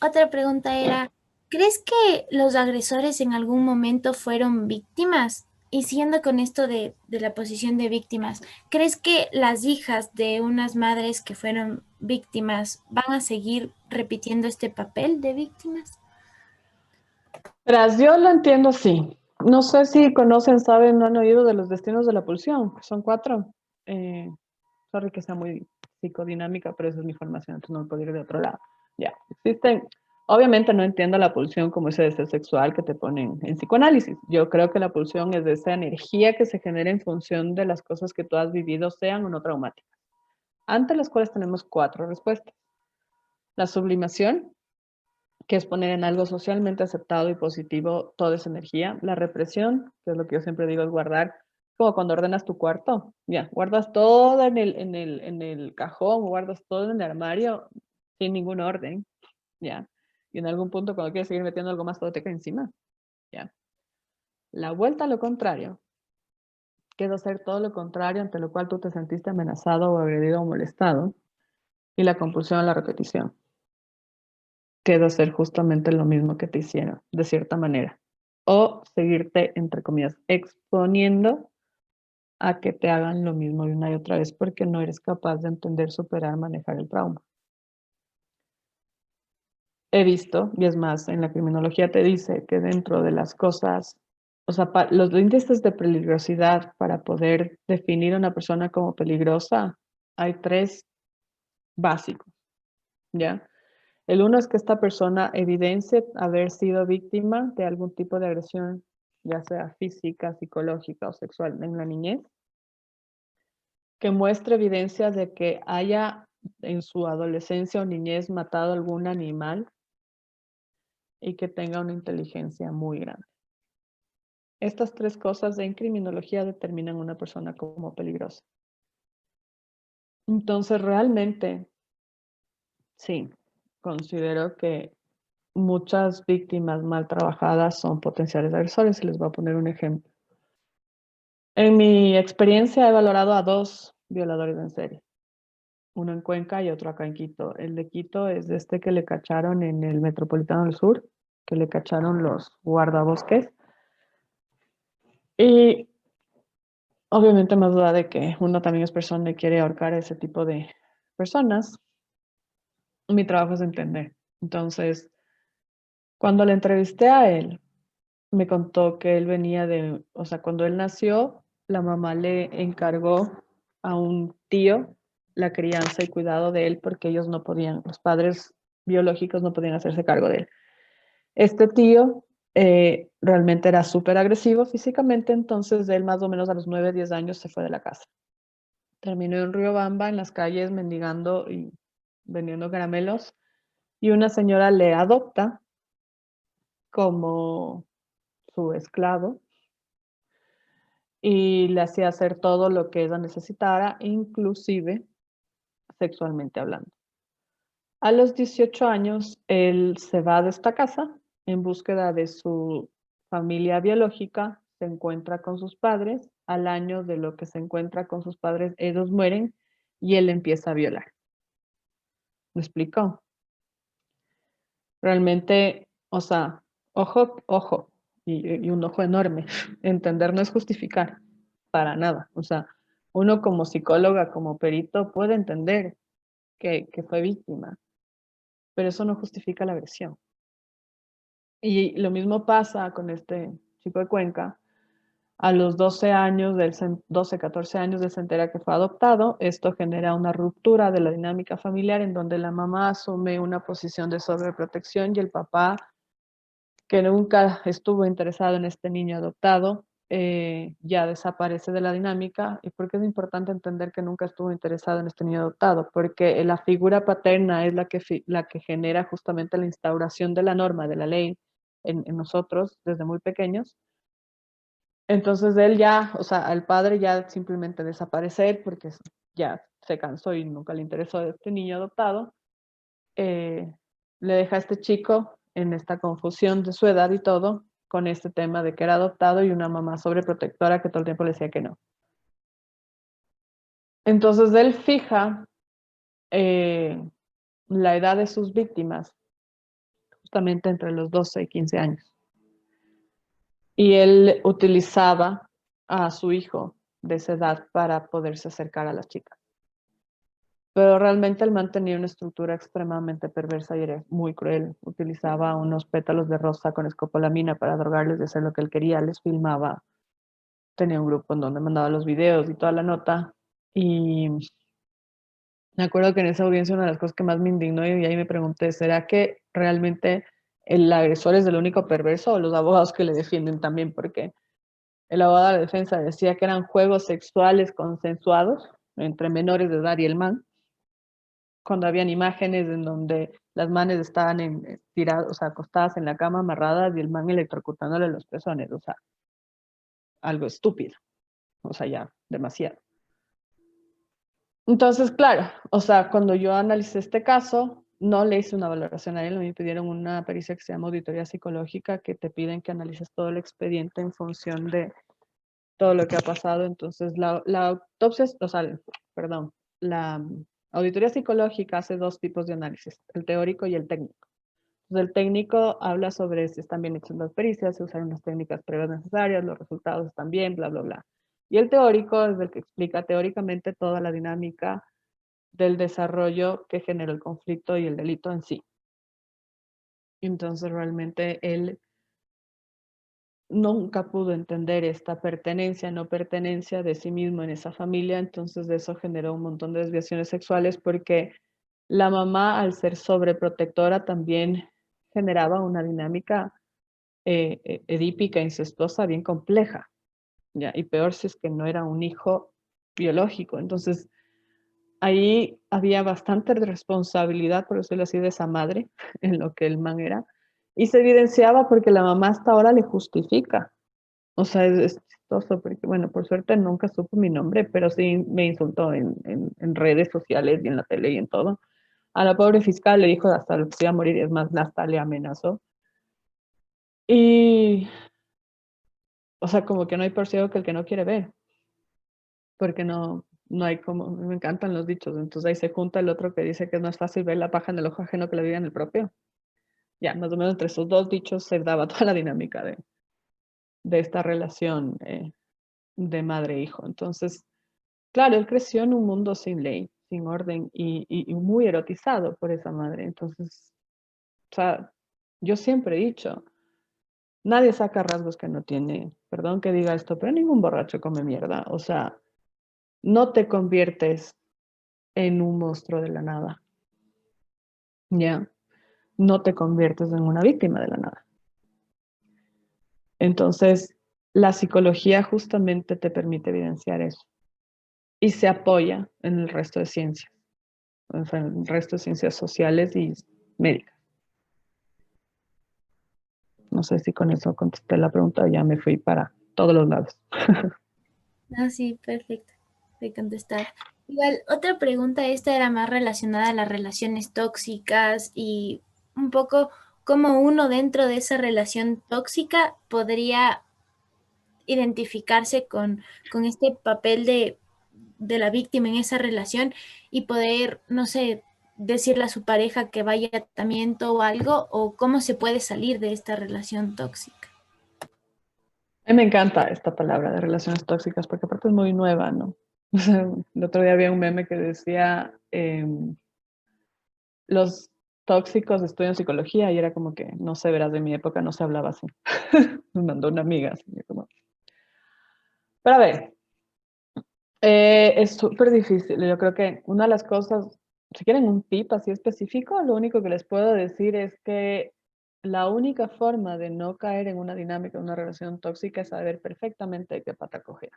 Otra pregunta era, ¿crees que los agresores en algún momento fueron víctimas? Y siguiendo con esto de la posición de víctimas, ¿crees que las hijas de unas madres que fueron víctimas van a seguir repitiendo este papel de víctimas? Verás, yo lo entiendo así. No sé si conocen, saben, no han oído de los destinos de la pulsión, que son 4. Eh, sorry que sea muy psicodinámica, pero esa es mi formación, entonces no puedo ir de otro lado. Ya, existen. Obviamente no entiendo la pulsión como ese deseo sexual que te ponen en psicoanálisis. Yo creo que la pulsión es de esa energía que se genera en función de las cosas que tú has vivido, sean o no traumáticas. Ante las cuales tenemos 4 respuestas. La sublimación, que es poner en algo socialmente aceptado y positivo toda esa energía. La represión, que es lo que yo siempre digo, es guardar, como cuando ordenas tu cuarto, ya, guardas todo en el cajón, guardas todo en el armario, sin ningún orden, ya. Y en algún punto, cuando quieres seguir metiendo algo más, todo te cae encima, ya. La vuelta a lo contrario, que es hacer todo lo contrario, ante lo cual tú te sentiste amenazado o agredido o molestado, y la compulsión a la repetición, que es hacer justamente lo mismo que te hicieron, de cierta manera. O seguirte, entre comillas, exponiendo a que te hagan lo mismo y una y otra vez porque no eres capaz de entender, superar, manejar el trauma. He visto, y es más, en la criminología te dice que dentro de las cosas, o sea, los índices de peligrosidad para poder definir a una persona como peligrosa, hay 3 básicos, ¿ya? El uno es que esta persona evidencie haber sido víctima de algún tipo de agresión, ya sea física, psicológica o sexual en la niñez, que muestre evidencia de que haya en su adolescencia o niñez matado algún animal y que tenga una inteligencia muy grande. Estas 3 cosas en criminología determinan a una persona como peligrosa. Entonces, realmente, sí, considero que muchas víctimas mal trabajadas son potenciales agresores. Y les voy a poner un ejemplo. En mi experiencia he valorado a 2 violadores en serie. Uno en Cuenca y otro acá en Quito. El de Quito es este que le cacharon en el Metropolitano del Sur, que le cacharon los guardabosques. Y obviamente más duda de que uno también es persona y quiere ahorcar a ese tipo de personas. Mi trabajo es entender. Entonces, cuando le entrevisté a él, me contó que él venía de, o sea, cuando él nació, la mamá le encargó a un tío la crianza y cuidado de él porque ellos no podían, los padres biológicos no podían hacerse cargo de él. Este tío realmente era súper agresivo físicamente, entonces él más o menos a los 9, 10 años se fue de la casa. Terminó en Riobamba, en las calles, mendigando y vendiendo caramelos, y una señora le adopta como su esclavo y le hacía hacer todo lo que ella necesitara, inclusive sexualmente hablando. A los 18 años, él se va de esta casa en búsqueda de su familia biológica, se encuentra con sus padres, al año de lo que se encuentra con sus padres, ellos mueren y él empieza a violar. ¿Me explicó? Realmente, o sea, ojo, ojo, y un ojo enorme. Entender no es justificar, para nada. O sea, uno como psicóloga, como perito, puede entender que fue víctima, pero eso no justifica la agresión. Y lo mismo pasa con este chico de Cuenca. A los 12 años, 12, 14 años, él se entera que fue adoptado. Esto genera una ruptura de la dinámica familiar en donde la mamá asume una posición de sobreprotección y el papá, que nunca estuvo interesado en este niño adoptado, ya desaparece de la dinámica. ¿Y por qué es importante entender que nunca estuvo interesado en este niño adoptado? Porque la figura paterna es la que genera justamente la instauración de la norma, de la ley, en nosotros desde muy pequeños. Entonces él ya, o sea, al padre ya simplemente desaparecer porque ya se cansó y nunca le interesó a este niño adoptado, le deja a este chico en esta confusión de su edad y todo, con este tema de que era adoptado y una mamá sobreprotectora que todo el tiempo le decía que no. Entonces él fija la edad de sus víctimas justamente entre los 12 y 15 años. Y él utilizaba a su hijo de esa edad para poderse acercar a las chicas. Pero realmente el man tenía una estructura extremadamente perversa y era muy cruel. Utilizaba unos pétalos de rosa con escopolamina para drogarles y hacer lo que él quería. Les filmaba. Tenía un grupo en donde mandaba los videos y toda la nota. Y me acuerdo que en esa audiencia una de las cosas que más me indignó y ahí me pregunté, ¿será que realmente el agresor es el único perverso o los abogados que le defienden también? Porque el abogado de la defensa decía que eran juegos sexuales consensuados entre menores de edad y el man, cuando habían imágenes en donde las manes estaban tiradas, o sea, acostadas en la cama, amarradas, y el man electrocutándole los pezones, o sea, algo estúpido, o sea, ya, demasiado. Entonces, claro, o sea, cuando yo analicé este caso, no le hice una valoración a él, me pidieron una pericia que se llama auditoría psicológica, que te piden que analices todo el expediente en función de todo lo que ha pasado. Entonces, la autopsia, o sea, perdón, la auditoría psicológica hace dos tipos de análisis, el teórico y el técnico. Entonces, el técnico habla sobre si están bien hechas las pericias, se usaron las técnicas previas necesarias, los resultados están bien, bla, bla, bla. Y el teórico es el que explica teóricamente toda la dinámica del desarrollo que generó el conflicto y el delito en sí. Entonces, realmente él nunca pudo entender esta pertenencia, no pertenencia de sí mismo en esa familia, entonces eso generó un montón de desviaciones sexuales porque la mamá, al ser sobreprotectora, también generaba una dinámica edípica, incestuosa, bien compleja, ¿ya? Y peor si es que no era un hijo biológico. Entonces, ahí había bastante responsabilidad, por decirlo así, de esa madre en lo que el man era, y se evidenciaba porque la mamá hasta ahora le justifica. O sea, es chistoso porque, bueno, por suerte nunca supo mi nombre, pero sí me insultó en redes sociales y en la tele y en todo. A la pobre fiscal le dijo hasta lo que se iba a morir, es más, hasta le amenazó. Y, o sea, como que no hay por ciego que el que no quiere ver, porque no hay como, me encantan los dichos, entonces ahí se junta el otro que dice que es más fácil ver la paja en el ojo ajeno que la vida en el propio. Ya, más o menos entre esos dos dichos se daba toda la dinámica de esta relación de madre-hijo. Entonces, claro, él creció en un mundo sin ley, sin orden y muy erotizado por esa madre. Entonces, o sea, yo siempre he dicho, nadie saca rasgos que no tiene. Perdón que diga esto, pero ningún borracho come mierda. O sea, no te conviertes en un monstruo de la nada. Ya, no te conviertes en una víctima de la nada. Entonces, la psicología justamente te permite evidenciar eso y se apoya en el resto de ciencias, en el resto de ciencias sociales y médicas. No sé si con eso contesté la pregunta o ya me fui para todos los lados. Ah, sí, perfecto. De contestar. Igual, otra pregunta, esta era más relacionada a las relaciones tóxicas y un poco cómo uno dentro de esa relación tóxica podría identificarse con este papel de la víctima en esa relación y poder, no sé, decirle a su pareja que vaya a tratamiento o algo, o cómo se puede salir de esta relación tóxica. A mí me encanta esta palabra de relaciones tóxicas porque aparte es muy nueva, ¿no? O sea, el otro día había un meme que decía, los tóxicos estudian psicología y era como que, no sé, verás, de mi época no se hablaba así. Me mandó una amiga así, como... Pero a ver, es súper difícil. Yo creo que una de las cosas, si quieren un tip así específico, lo único que les puedo decir es que la única forma de no caer en una dinámica, una relación tóxica, es saber perfectamente de qué pata coger.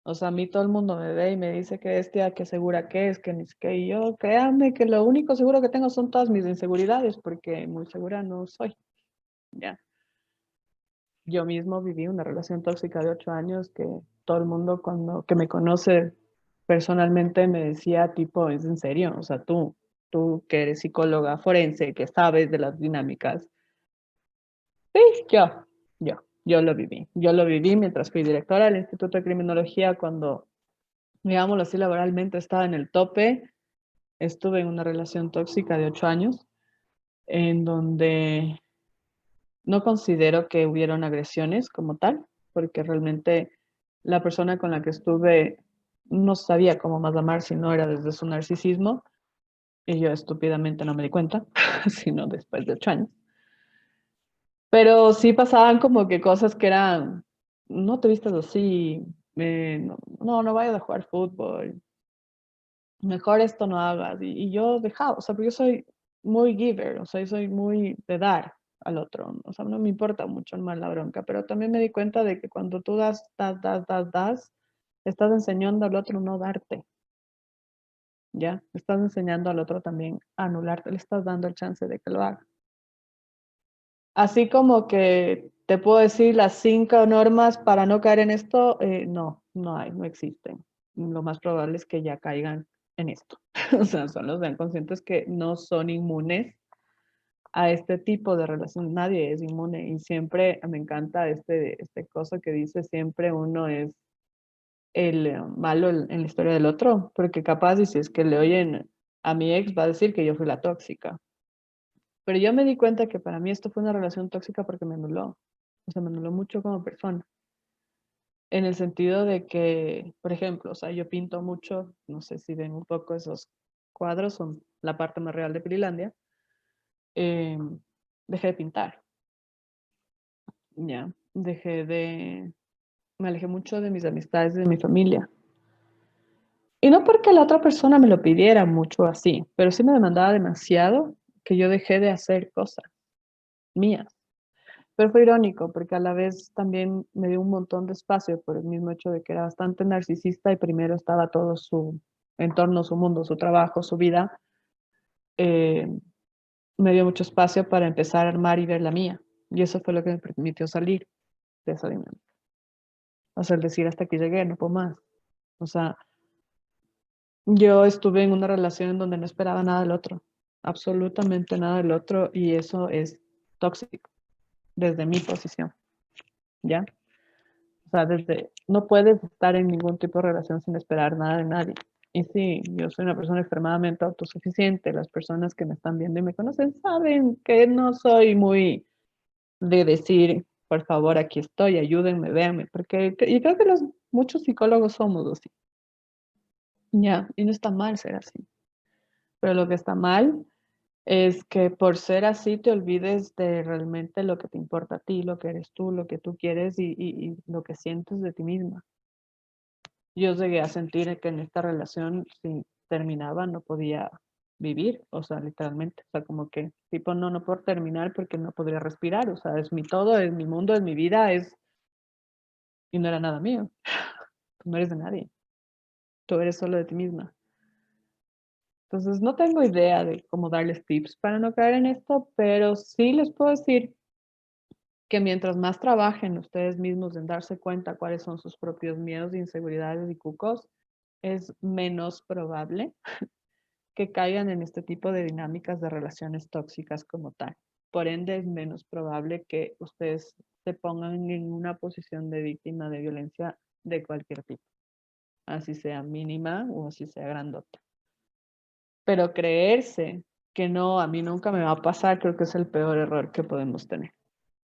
O sea, a mí todo el mundo me ve y me dice que bestia, que segura que es, que ni sé qué. Y yo, créanme que lo único seguro que tengo son todas mis inseguridades, porque muy segura no soy. ¿ya? Yo mismo viví una relación tóxica de 8 años que todo el mundo que me conoce personalmente me decía, tipo, ¿es en serio? O sea, tú que eres psicóloga forense, que sabes de las dinámicas. Sí, yo lo viví. Yo lo viví mientras fui directora del Instituto de Criminología cuando, digámoslo así, laboralmente estaba en el tope. Estuve en una relación tóxica de 8 años en donde no considero que hubieron agresiones como tal, porque realmente la persona con la que estuve no sabía cómo más amar si no era desde su narcisismo, y yo estúpidamente no me di cuenta, sino después de 8 años. Pero sí pasaban como que cosas que eran, no te vistas así, no vayas a jugar fútbol, mejor esto no hagas. Y yo dejaba, o sea, porque yo soy muy giver, o sea, yo soy muy de dar al otro, o sea, no me importa mucho el mal la bronca, pero también me di cuenta de que cuando tú das, estás enseñando al otro no darte, ¿ya? Estás enseñando al otro también a anularte, le estás dando el chance de que lo haga. Así como que te puedo decir las 5 normas para no caer en esto, no existen. Lo más probable es que ya caigan en esto. O sea, solo sean conscientes que no son inmunes a este tipo de relación. Nadie es inmune y siempre me encanta este cosa que dice siempre uno es el malo en la historia del otro, porque capaz y si es que le oyen a mi ex va a decir que yo fui la tóxica. Pero yo me di cuenta que para mí esto fue una relación tóxica porque me anuló. O sea, me anuló mucho como persona. En el sentido de que, por ejemplo, o sea, yo pinto mucho, no sé si ven un poco esos cuadros, son la parte más real de Pirilandia. eh, Dejé de pintar, ya. Me alejé mucho de mis amistades, de mi familia. Y no porque la otra persona me lo pidiera mucho así, pero sí me demandaba demasiado que yo dejé de hacer cosas mías. Pero fue irónico porque a la vez también me dio un montón de espacio por el mismo hecho de que era bastante narcisista y primero estaba todo su entorno, su mundo, su trabajo, su vida. eh, Me dio mucho espacio para empezar a armar y ver la mía. Y eso fue lo que me permitió salir de esa dinámica. O sea, el decir hasta aquí llegué, no puedo más. O sea, yo estuve en una relación en donde no esperaba nada del otro, absolutamente nada del otro, y eso es tóxico desde mi posición, ¿ya? O sea, no puedes estar en ningún tipo de relación sin esperar nada de nadie. Y sí, yo soy una persona extremadamente autosuficiente. Las personas que me están viendo y me conocen saben que no soy muy de decir, por favor, aquí estoy, ayúdenme, véanme, porque y creo que muchos psicólogos somos así. Ya, y no está mal ser así. Pero lo que está mal es que por ser así te olvides de realmente lo que te importa a ti, lo que eres tú, lo que tú quieres y lo que sientes de ti misma. Yo llegué a sentir que en esta relación, si terminaba, no podía vivir, o sea, literalmente, o sea, como que, tipo, no puedo terminar porque no podría respirar, o sea, es mi todo, es mi mundo, es mi vida, y no era nada mío. Tú no eres de nadie, tú eres solo de ti misma. Entonces, no tengo idea de cómo darles tips para no caer en esto, pero sí les puedo decir que mientras más trabajen ustedes mismos en darse cuenta cuáles son sus propios miedos, inseguridades y cucos, es menos probable que caigan en este tipo de dinámicas de relaciones tóxicas como tal. Por ende, es menos probable que ustedes se pongan en una posición de víctima de violencia de cualquier tipo, así sea mínima o así sea grandota. Pero creerse que no, a mí nunca me va a pasar, creo que es el peor error que podemos tener,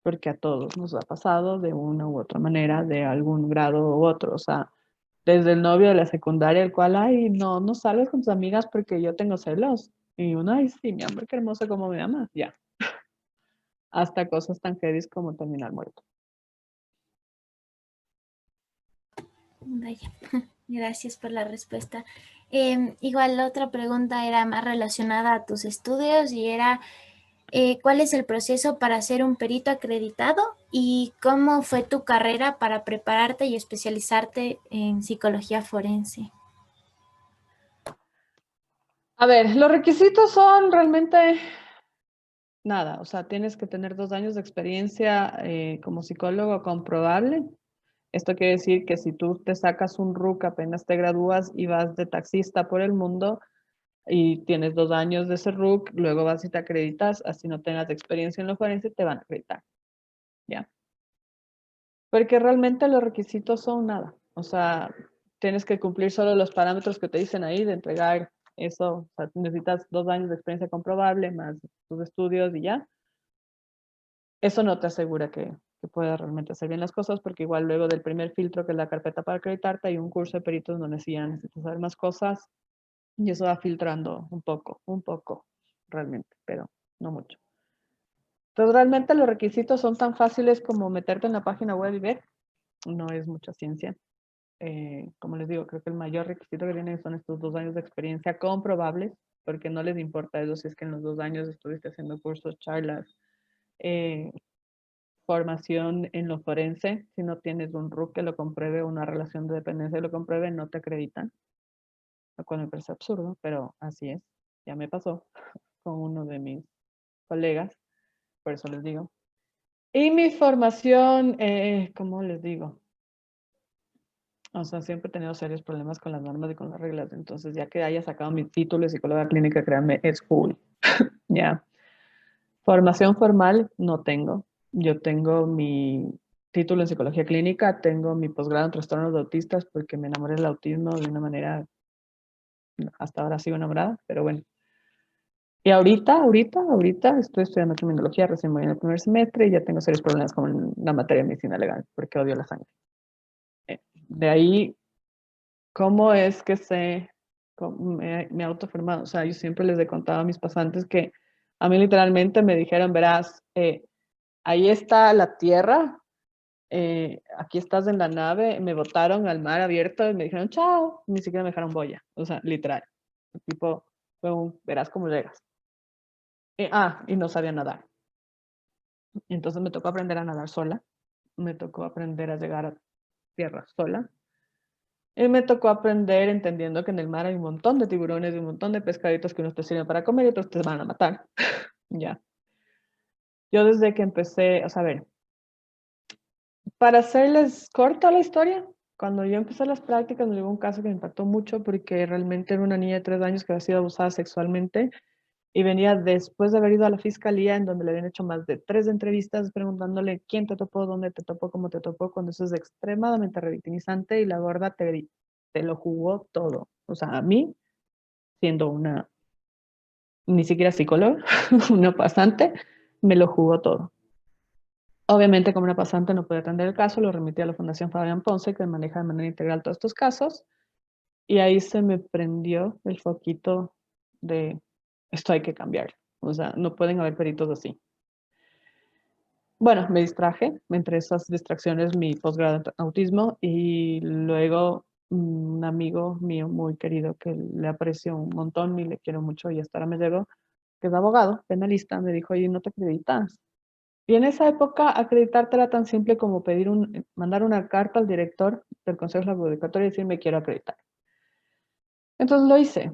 porque a todos nos ha pasado de una u otra manera, de algún grado u otro, o sea, desde el novio de la secundaria, el cual, ay, no sales con tus amigas porque yo tengo celos. Y uno, ay, sí, mi amor, qué hermoso como me amas, ya. Hasta cosas tan heavy como terminar muerto. Vaya, gracias por la respuesta. Igual la otra pregunta era más relacionada a tus estudios y era ¿cuál es el proceso para ser un perito acreditado y cómo fue tu carrera para prepararte y especializarte en psicología forense? A ver, los requisitos son realmente nada, o sea, tienes que tener 2 años de experiencia como psicólogo comprobable. Esto quiere decir que si tú te sacas un RUC apenas te gradúas y vas de taxista por el mundo y tienes 2 años de ese RUC, luego vas y te acreditas, así no tengas experiencia en lo forense, te van a acreditar, ¿ya? Porque realmente los requisitos son nada. O sea, tienes que cumplir solo los parámetros que te dicen ahí de entregar eso. O sea, necesitas 2 años de experiencia comprobable más tus estudios y ya. Eso no te asegura que puedas realmente hacer bien las cosas, porque igual luego del primer filtro, que es la carpeta para acreditarte, hay un curso de peritos donde sí ya necesitas saber más cosas y eso va filtrando un poco, realmente, pero no mucho. Entonces, realmente los requisitos son tan fáciles como meterte en la página web y ver. No es mucha ciencia. Como les digo, creo que el mayor requisito que tienen son estos 2 años de experiencia comprobables, porque no les importa eso si es que en los 2 años estuviste haciendo cursos, charlas, eh, formación en lo forense. Si no tienes un RUC que lo compruebe, una relación de dependencia que lo compruebe, no te acreditan. Lo cual me parece absurdo, pero así es. Ya me pasó con uno de mis colegas, por eso les digo. Y mi formación, ¿cómo les digo? O sea, siempre he tenido serios problemas con las normas y con las reglas. Entonces, ya que haya sacado mi título de psicóloga clínica, créanme, es full. Ya. Formación formal no tengo. Yo tengo mi título en psicología clínica, tengo mi posgrado en trastornos de autistas porque me enamoré del autismo de una manera, hasta ahora sigo enamorada, pero bueno. Y ahorita estoy estudiando criminología, recién voy en el primer semestre y ya tengo serios problemas con la materia de medicina legal porque odio la sangre. De ahí, ¿cómo es que me he autoformado? O sea, yo siempre les he contado a mis pasantes que a mí literalmente me dijeron, verás, ahí está la tierra, aquí estás en la nave, me botaron al mar abierto y me dijeron, chao, ni siquiera me dejaron boya. O sea, literal. Tipo, fue verás cómo llegas. Y no sabía nadar. Entonces me tocó aprender a nadar sola, me tocó aprender a llegar a tierra sola. Y me tocó aprender entendiendo que en el mar hay un montón de tiburones y un montón de pescaditos que unos te sirven para comer y otros te van a matar. Ya. Yo desde que empecé, o sea, a ver, para hacerles corta la historia, cuando yo empecé las prácticas me llegó un caso que me impactó mucho porque realmente era una niña de 3 años que había sido abusada sexualmente y venía después de haber ido a la fiscalía en donde le habían hecho más de 3 entrevistas preguntándole quién te topó, dónde te topó, cómo te topó, cuando eso es extremadamente revictimizante y la gorda te lo jugó todo. O sea, a mí, siendo una, ni siquiera psicóloga, una pasante, me lo jugó todo. Obviamente, como una pasante no puede atender el caso, lo remití a la Fundación Fabián Ponce, que maneja de manera integral todos estos casos, y ahí se me prendió el foquito de esto hay que cambiar. O sea, no pueden haber peritos así. Bueno, me distraje, entre esas distracciones mi posgrado en autismo y luego un amigo mío muy querido que le aprecio un montón y le quiero mucho y hasta ahora me llegó, que es abogado, penalista, me dijo, oye, ¿no te acreditas? Y en esa época acreditarte era tan simple como mandar una carta al director del Consejo Adjudicatorio y decir, me quiero acreditar. Entonces lo hice.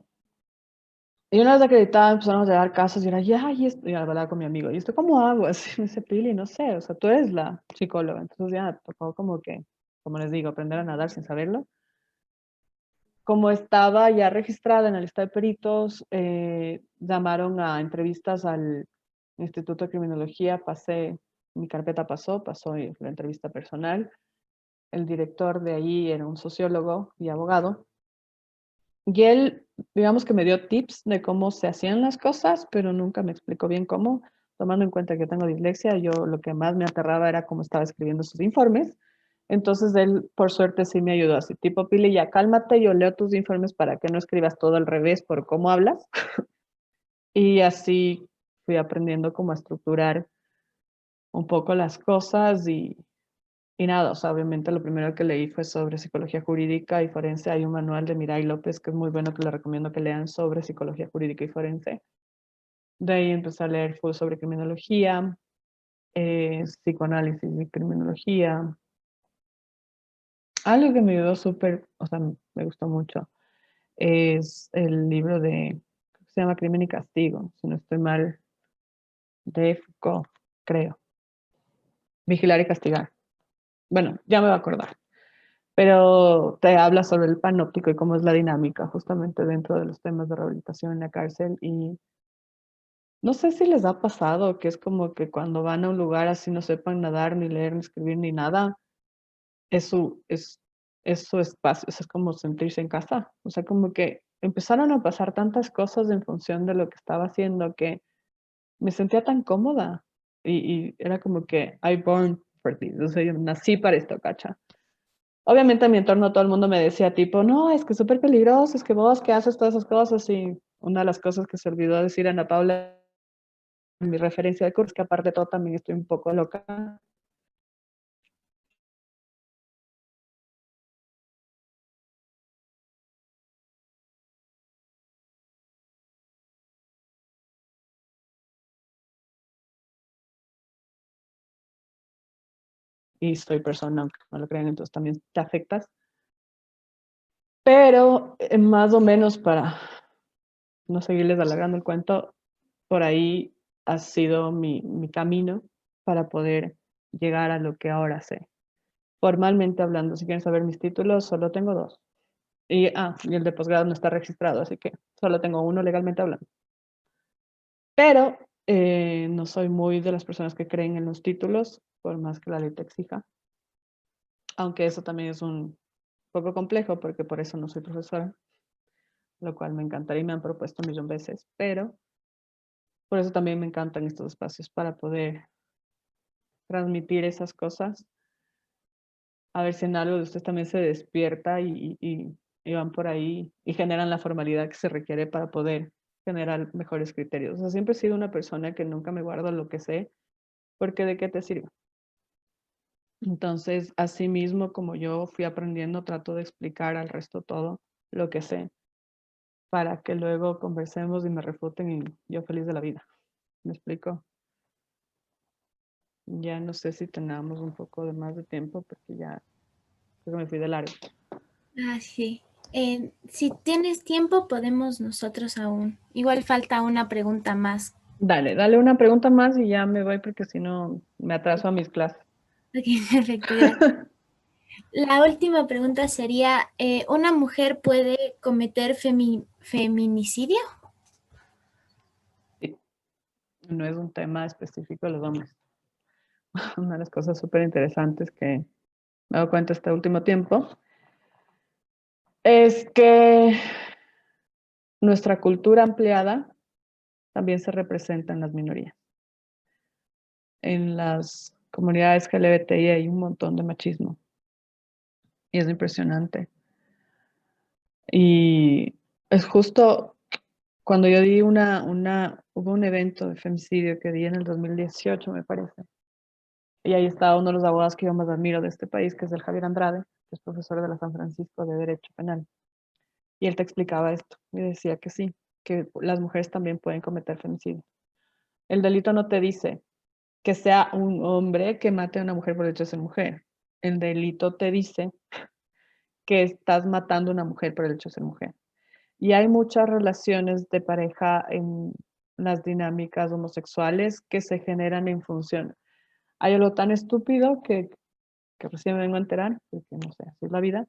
Y una vez acreditada empezaron a llegar casos y era, ya, y hablaba con mi amigo, ¿y esto cómo hago? Así me dice, Pili, no sé, o sea, tú eres la psicóloga, entonces ya tocó como que, como les digo, aprender a nadar sin saberlo. Como estaba ya registrada en la lista de peritos, llamaron a entrevistas al Instituto de Criminología, mi carpeta pasó y fue la entrevista personal. El director de ahí era un sociólogo y abogado. Y él, digamos que me dio tips de cómo se hacían las cosas, pero nunca me explicó bien cómo, tomando en cuenta que yo tengo dislexia, yo lo que más me aterraba era cómo estaba escribiendo sus informes. Entonces él, por suerte, sí me ayudó así, tipo, Pili, ya cálmate, yo leo tus informes para que no escribas todo al revés por cómo hablas. Y así fui aprendiendo cómo a estructurar un poco las cosas y nada, o sea, obviamente lo primero que leí fue sobre psicología jurídica y forense. Hay un manual de Miray López que es muy bueno, que les recomiendo que lean sobre psicología jurídica y forense. De ahí empecé a leer full sobre criminología, psicoanálisis y criminología. Algo que me ayudó súper, o sea, me gustó mucho, es el libro se llama Crimen y Castigo, si no estoy mal, de Foucault, creo. Vigilar y castigar. Bueno, ya me voy a acordar. Pero te habla sobre el panóptico y cómo es la dinámica justamente dentro de los temas de rehabilitación en la cárcel. Y no sé si les ha pasado que es como que cuando van a un lugar así no sepan nadar, ni leer, ni escribir, ni nada, es su espacio, es como sentirse en casa. O sea, como que empezaron a pasar tantas cosas en función de lo que estaba haciendo que me sentía tan cómoda. Y era como que, I born for this. O sea, yo nací para esto, ¿cacha? Obviamente en mi entorno todo el mundo me decía tipo, no, es que es súper peligroso, es que vos que haces todas esas cosas. Y una de las cosas que se olvidó decir Ana Paula en mi referencia de curso, que aparte de todo también estoy un poco loca. Y soy persona, aunque no lo crean, entonces también te afectas. Pero más o menos para no seguirles alargando el cuento, por ahí ha sido mi camino para poder llegar a lo que ahora sé. Formalmente hablando, si quieren saber mis títulos, solo tengo dos. Y el de posgrado no está registrado, así que solo tengo uno legalmente hablando. Pero no soy muy de las personas que creen en los títulos, por más que la ley te exija. Aunque eso también es un poco complejo, porque por eso no soy profesora, lo cual me encantaría y me han propuesto un millón de veces. Pero por eso también me encantan estos espacios para poder transmitir esas cosas. A ver si en algo de ustedes también se despierta y van por ahí y generan la formalidad que se requiere para poder generar mejores criterios. O sea, siempre he sido una persona que nunca me guardo lo que sé, porque ¿de qué te sirve? Entonces, así mismo como yo fui aprendiendo, trato de explicar al resto todo lo que sé, para que luego conversemos y me refuten y yo feliz de la vida. ¿Me explico? Ya no sé si tengamos un poco de más de tiempo, porque ya creo que me fui de largo. Ah, sí. Si tienes tiempo, podemos nosotros aún. Igual falta una pregunta más. Dale una pregunta más y ya me voy porque si no me atraso a mis clases. Ok, perfecto, gracias. La última pregunta sería, ¿una mujer puede cometer feminicidio? Sí, no es un tema específico de los hombres. Una de las cosas súper interesantes que me he dado cuenta este último tiempo es que nuestra cultura ampliada también se representa en las minorías. En las comunidades LGBTI hay un montón de machismo y es impresionante. Y es justo cuando yo di hubo un evento de femicidio que di en el 2018, me parece. Y ahí estaba uno de los abogados que yo más admiro de este país, que es el Javier Andrade, que es profesor de la San Francisco de Derecho Penal. Y él te explicaba esto y decía que sí, que las mujeres también pueden cometer femicidio. El delito no te dice que sea un hombre que mate a una mujer por el hecho de ser mujer. El delito te dice que estás matando a una mujer por el hecho de ser mujer. Y hay muchas relaciones de pareja en las dinámicas homosexuales que se generan en función. Hay algo tan estúpido que recién me vengo a enterar, porque no sé, así es la vida,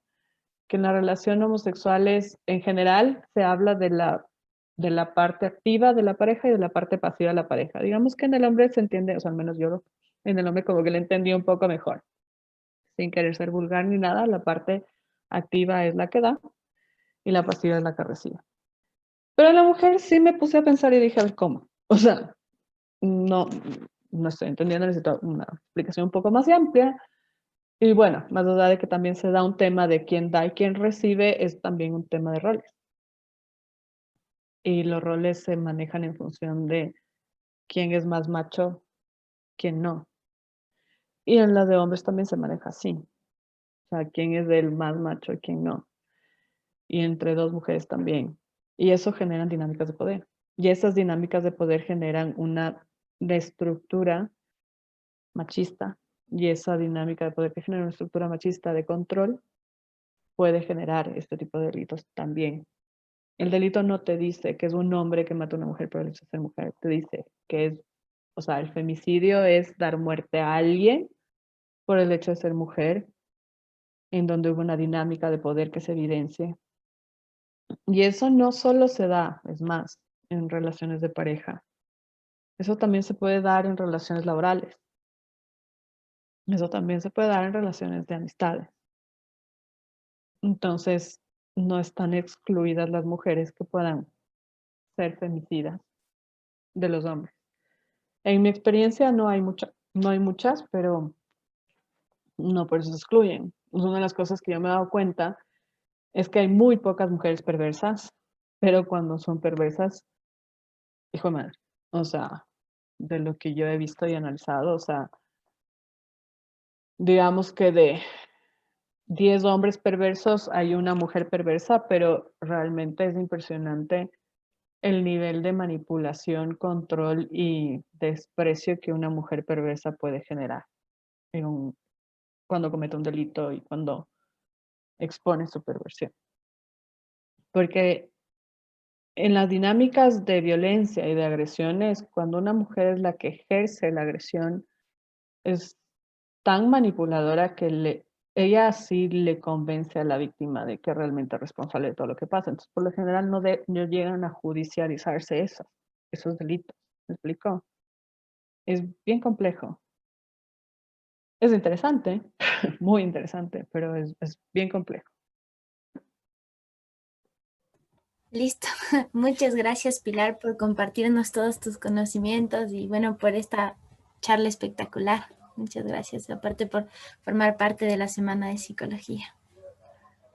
que en la relación homosexuales en general se habla de la parte activa de la pareja y de la parte pasiva de la pareja. Digamos que en el hombre se entiende, o sea, al menos en el hombre como que le entendí un poco mejor, sin querer ser vulgar ni nada, la parte activa es la que da y la pasiva es la que recibe. Pero en la mujer sí me puse a pensar y dije, a ver, ¿cómo? O sea, no, no estoy entendiendo, necesito una explicación un poco más amplia. Y bueno, más allá de que también se da un tema de quién da y quién recibe, es también un tema de roles. Y los roles se manejan en función de quién es más macho, quién no. Y en la de hombres también se maneja así. O sea, quién es el más macho y quién no. Y entre dos mujeres también. Y eso generan dinámicas de poder. Y esas dinámicas de poder generan una de estructura machista. Y esa dinámica de poder que genera una estructura machista de control puede generar este tipo de delitos también. El delito no te dice que es un hombre que mata a una mujer por el hecho de ser mujer, te dice que es O sea, el femicidio es dar muerte a alguien por el hecho de ser mujer, en donde hubo una dinámica de poder que se evidencie. Y eso no solo se da, es más, en relaciones de pareja. Eso también se puede dar en relaciones laborales. Eso también se puede dar en relaciones de amistades. Entonces, no están excluidas las mujeres que puedan ser femicidas de los hombres. En mi experiencia no hay muchas, pero no por eso se excluyen. Una de las cosas que yo me he dado cuenta es que hay muy pocas mujeres perversas, pero cuando son perversas, hijo de madre. O sea, de lo que yo he visto y analizado, o sea, digamos que de 10 hombres perversos hay una mujer perversa, pero realmente es impresionante el nivel de manipulación, control y desprecio que una mujer perversa puede generar cuando comete un delito y cuando expone su perversión. Porque en las dinámicas de violencia y de agresiones, cuando una mujer es la que ejerce la agresión, es tan manipuladora que ella sí le convence a la víctima de que es realmente responsable de todo lo que pasa. Entonces, por lo general, no llegan a judicializarse esos delitos. ¿Me explico? Es bien complejo. Es interesante, muy interesante, pero es bien complejo. Listo. Muchas gracias, Pilar, por compartirnos todos tus conocimientos y bueno, por esta charla espectacular. Muchas gracias, aparte por formar parte de la Semana de Psicología.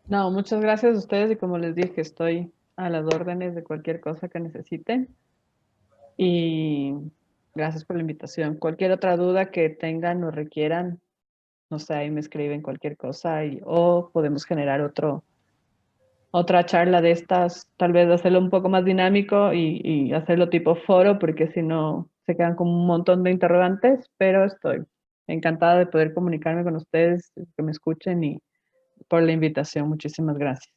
No, muchas gracias a ustedes y como les dije, estoy a las órdenes de cualquier cosa que necesiten y gracias por la invitación. Cualquier otra duda que tengan o requieran, no sé, ahí me escriben cualquier cosa o podemos generar otra charla de estas, tal vez hacerlo un poco más dinámico y hacerlo tipo foro, porque si no se quedan con un montón de interrogantes, pero estoy encantada de poder comunicarme con ustedes, que me escuchen y por la invitación. Muchísimas gracias.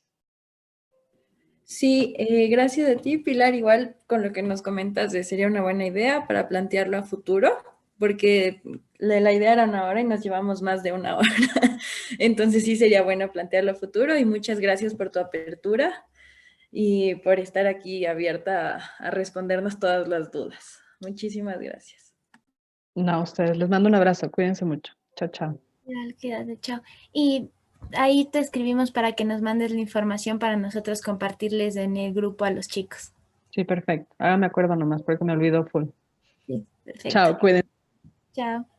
Sí, gracias a ti, Pilar. Igual con lo que nos comentas sería una buena idea para plantearlo a futuro, porque la idea era una hora y nos llevamos más de una hora. Entonces sí sería bueno plantearlo a futuro y muchas gracias por tu apertura y por estar aquí abierta a respondernos todas las dudas. Muchísimas gracias. No, a ustedes les mando un abrazo. Cuídense mucho. Chao, chao. Igual, quédate, chao. Y ahí te escribimos para que nos mandes la información para nosotros compartirles en el grupo a los chicos. Sí, perfecto. Hágame acuerdo nomás porque me olvido full. Sí, perfecto. Chao, cuídense. Chao.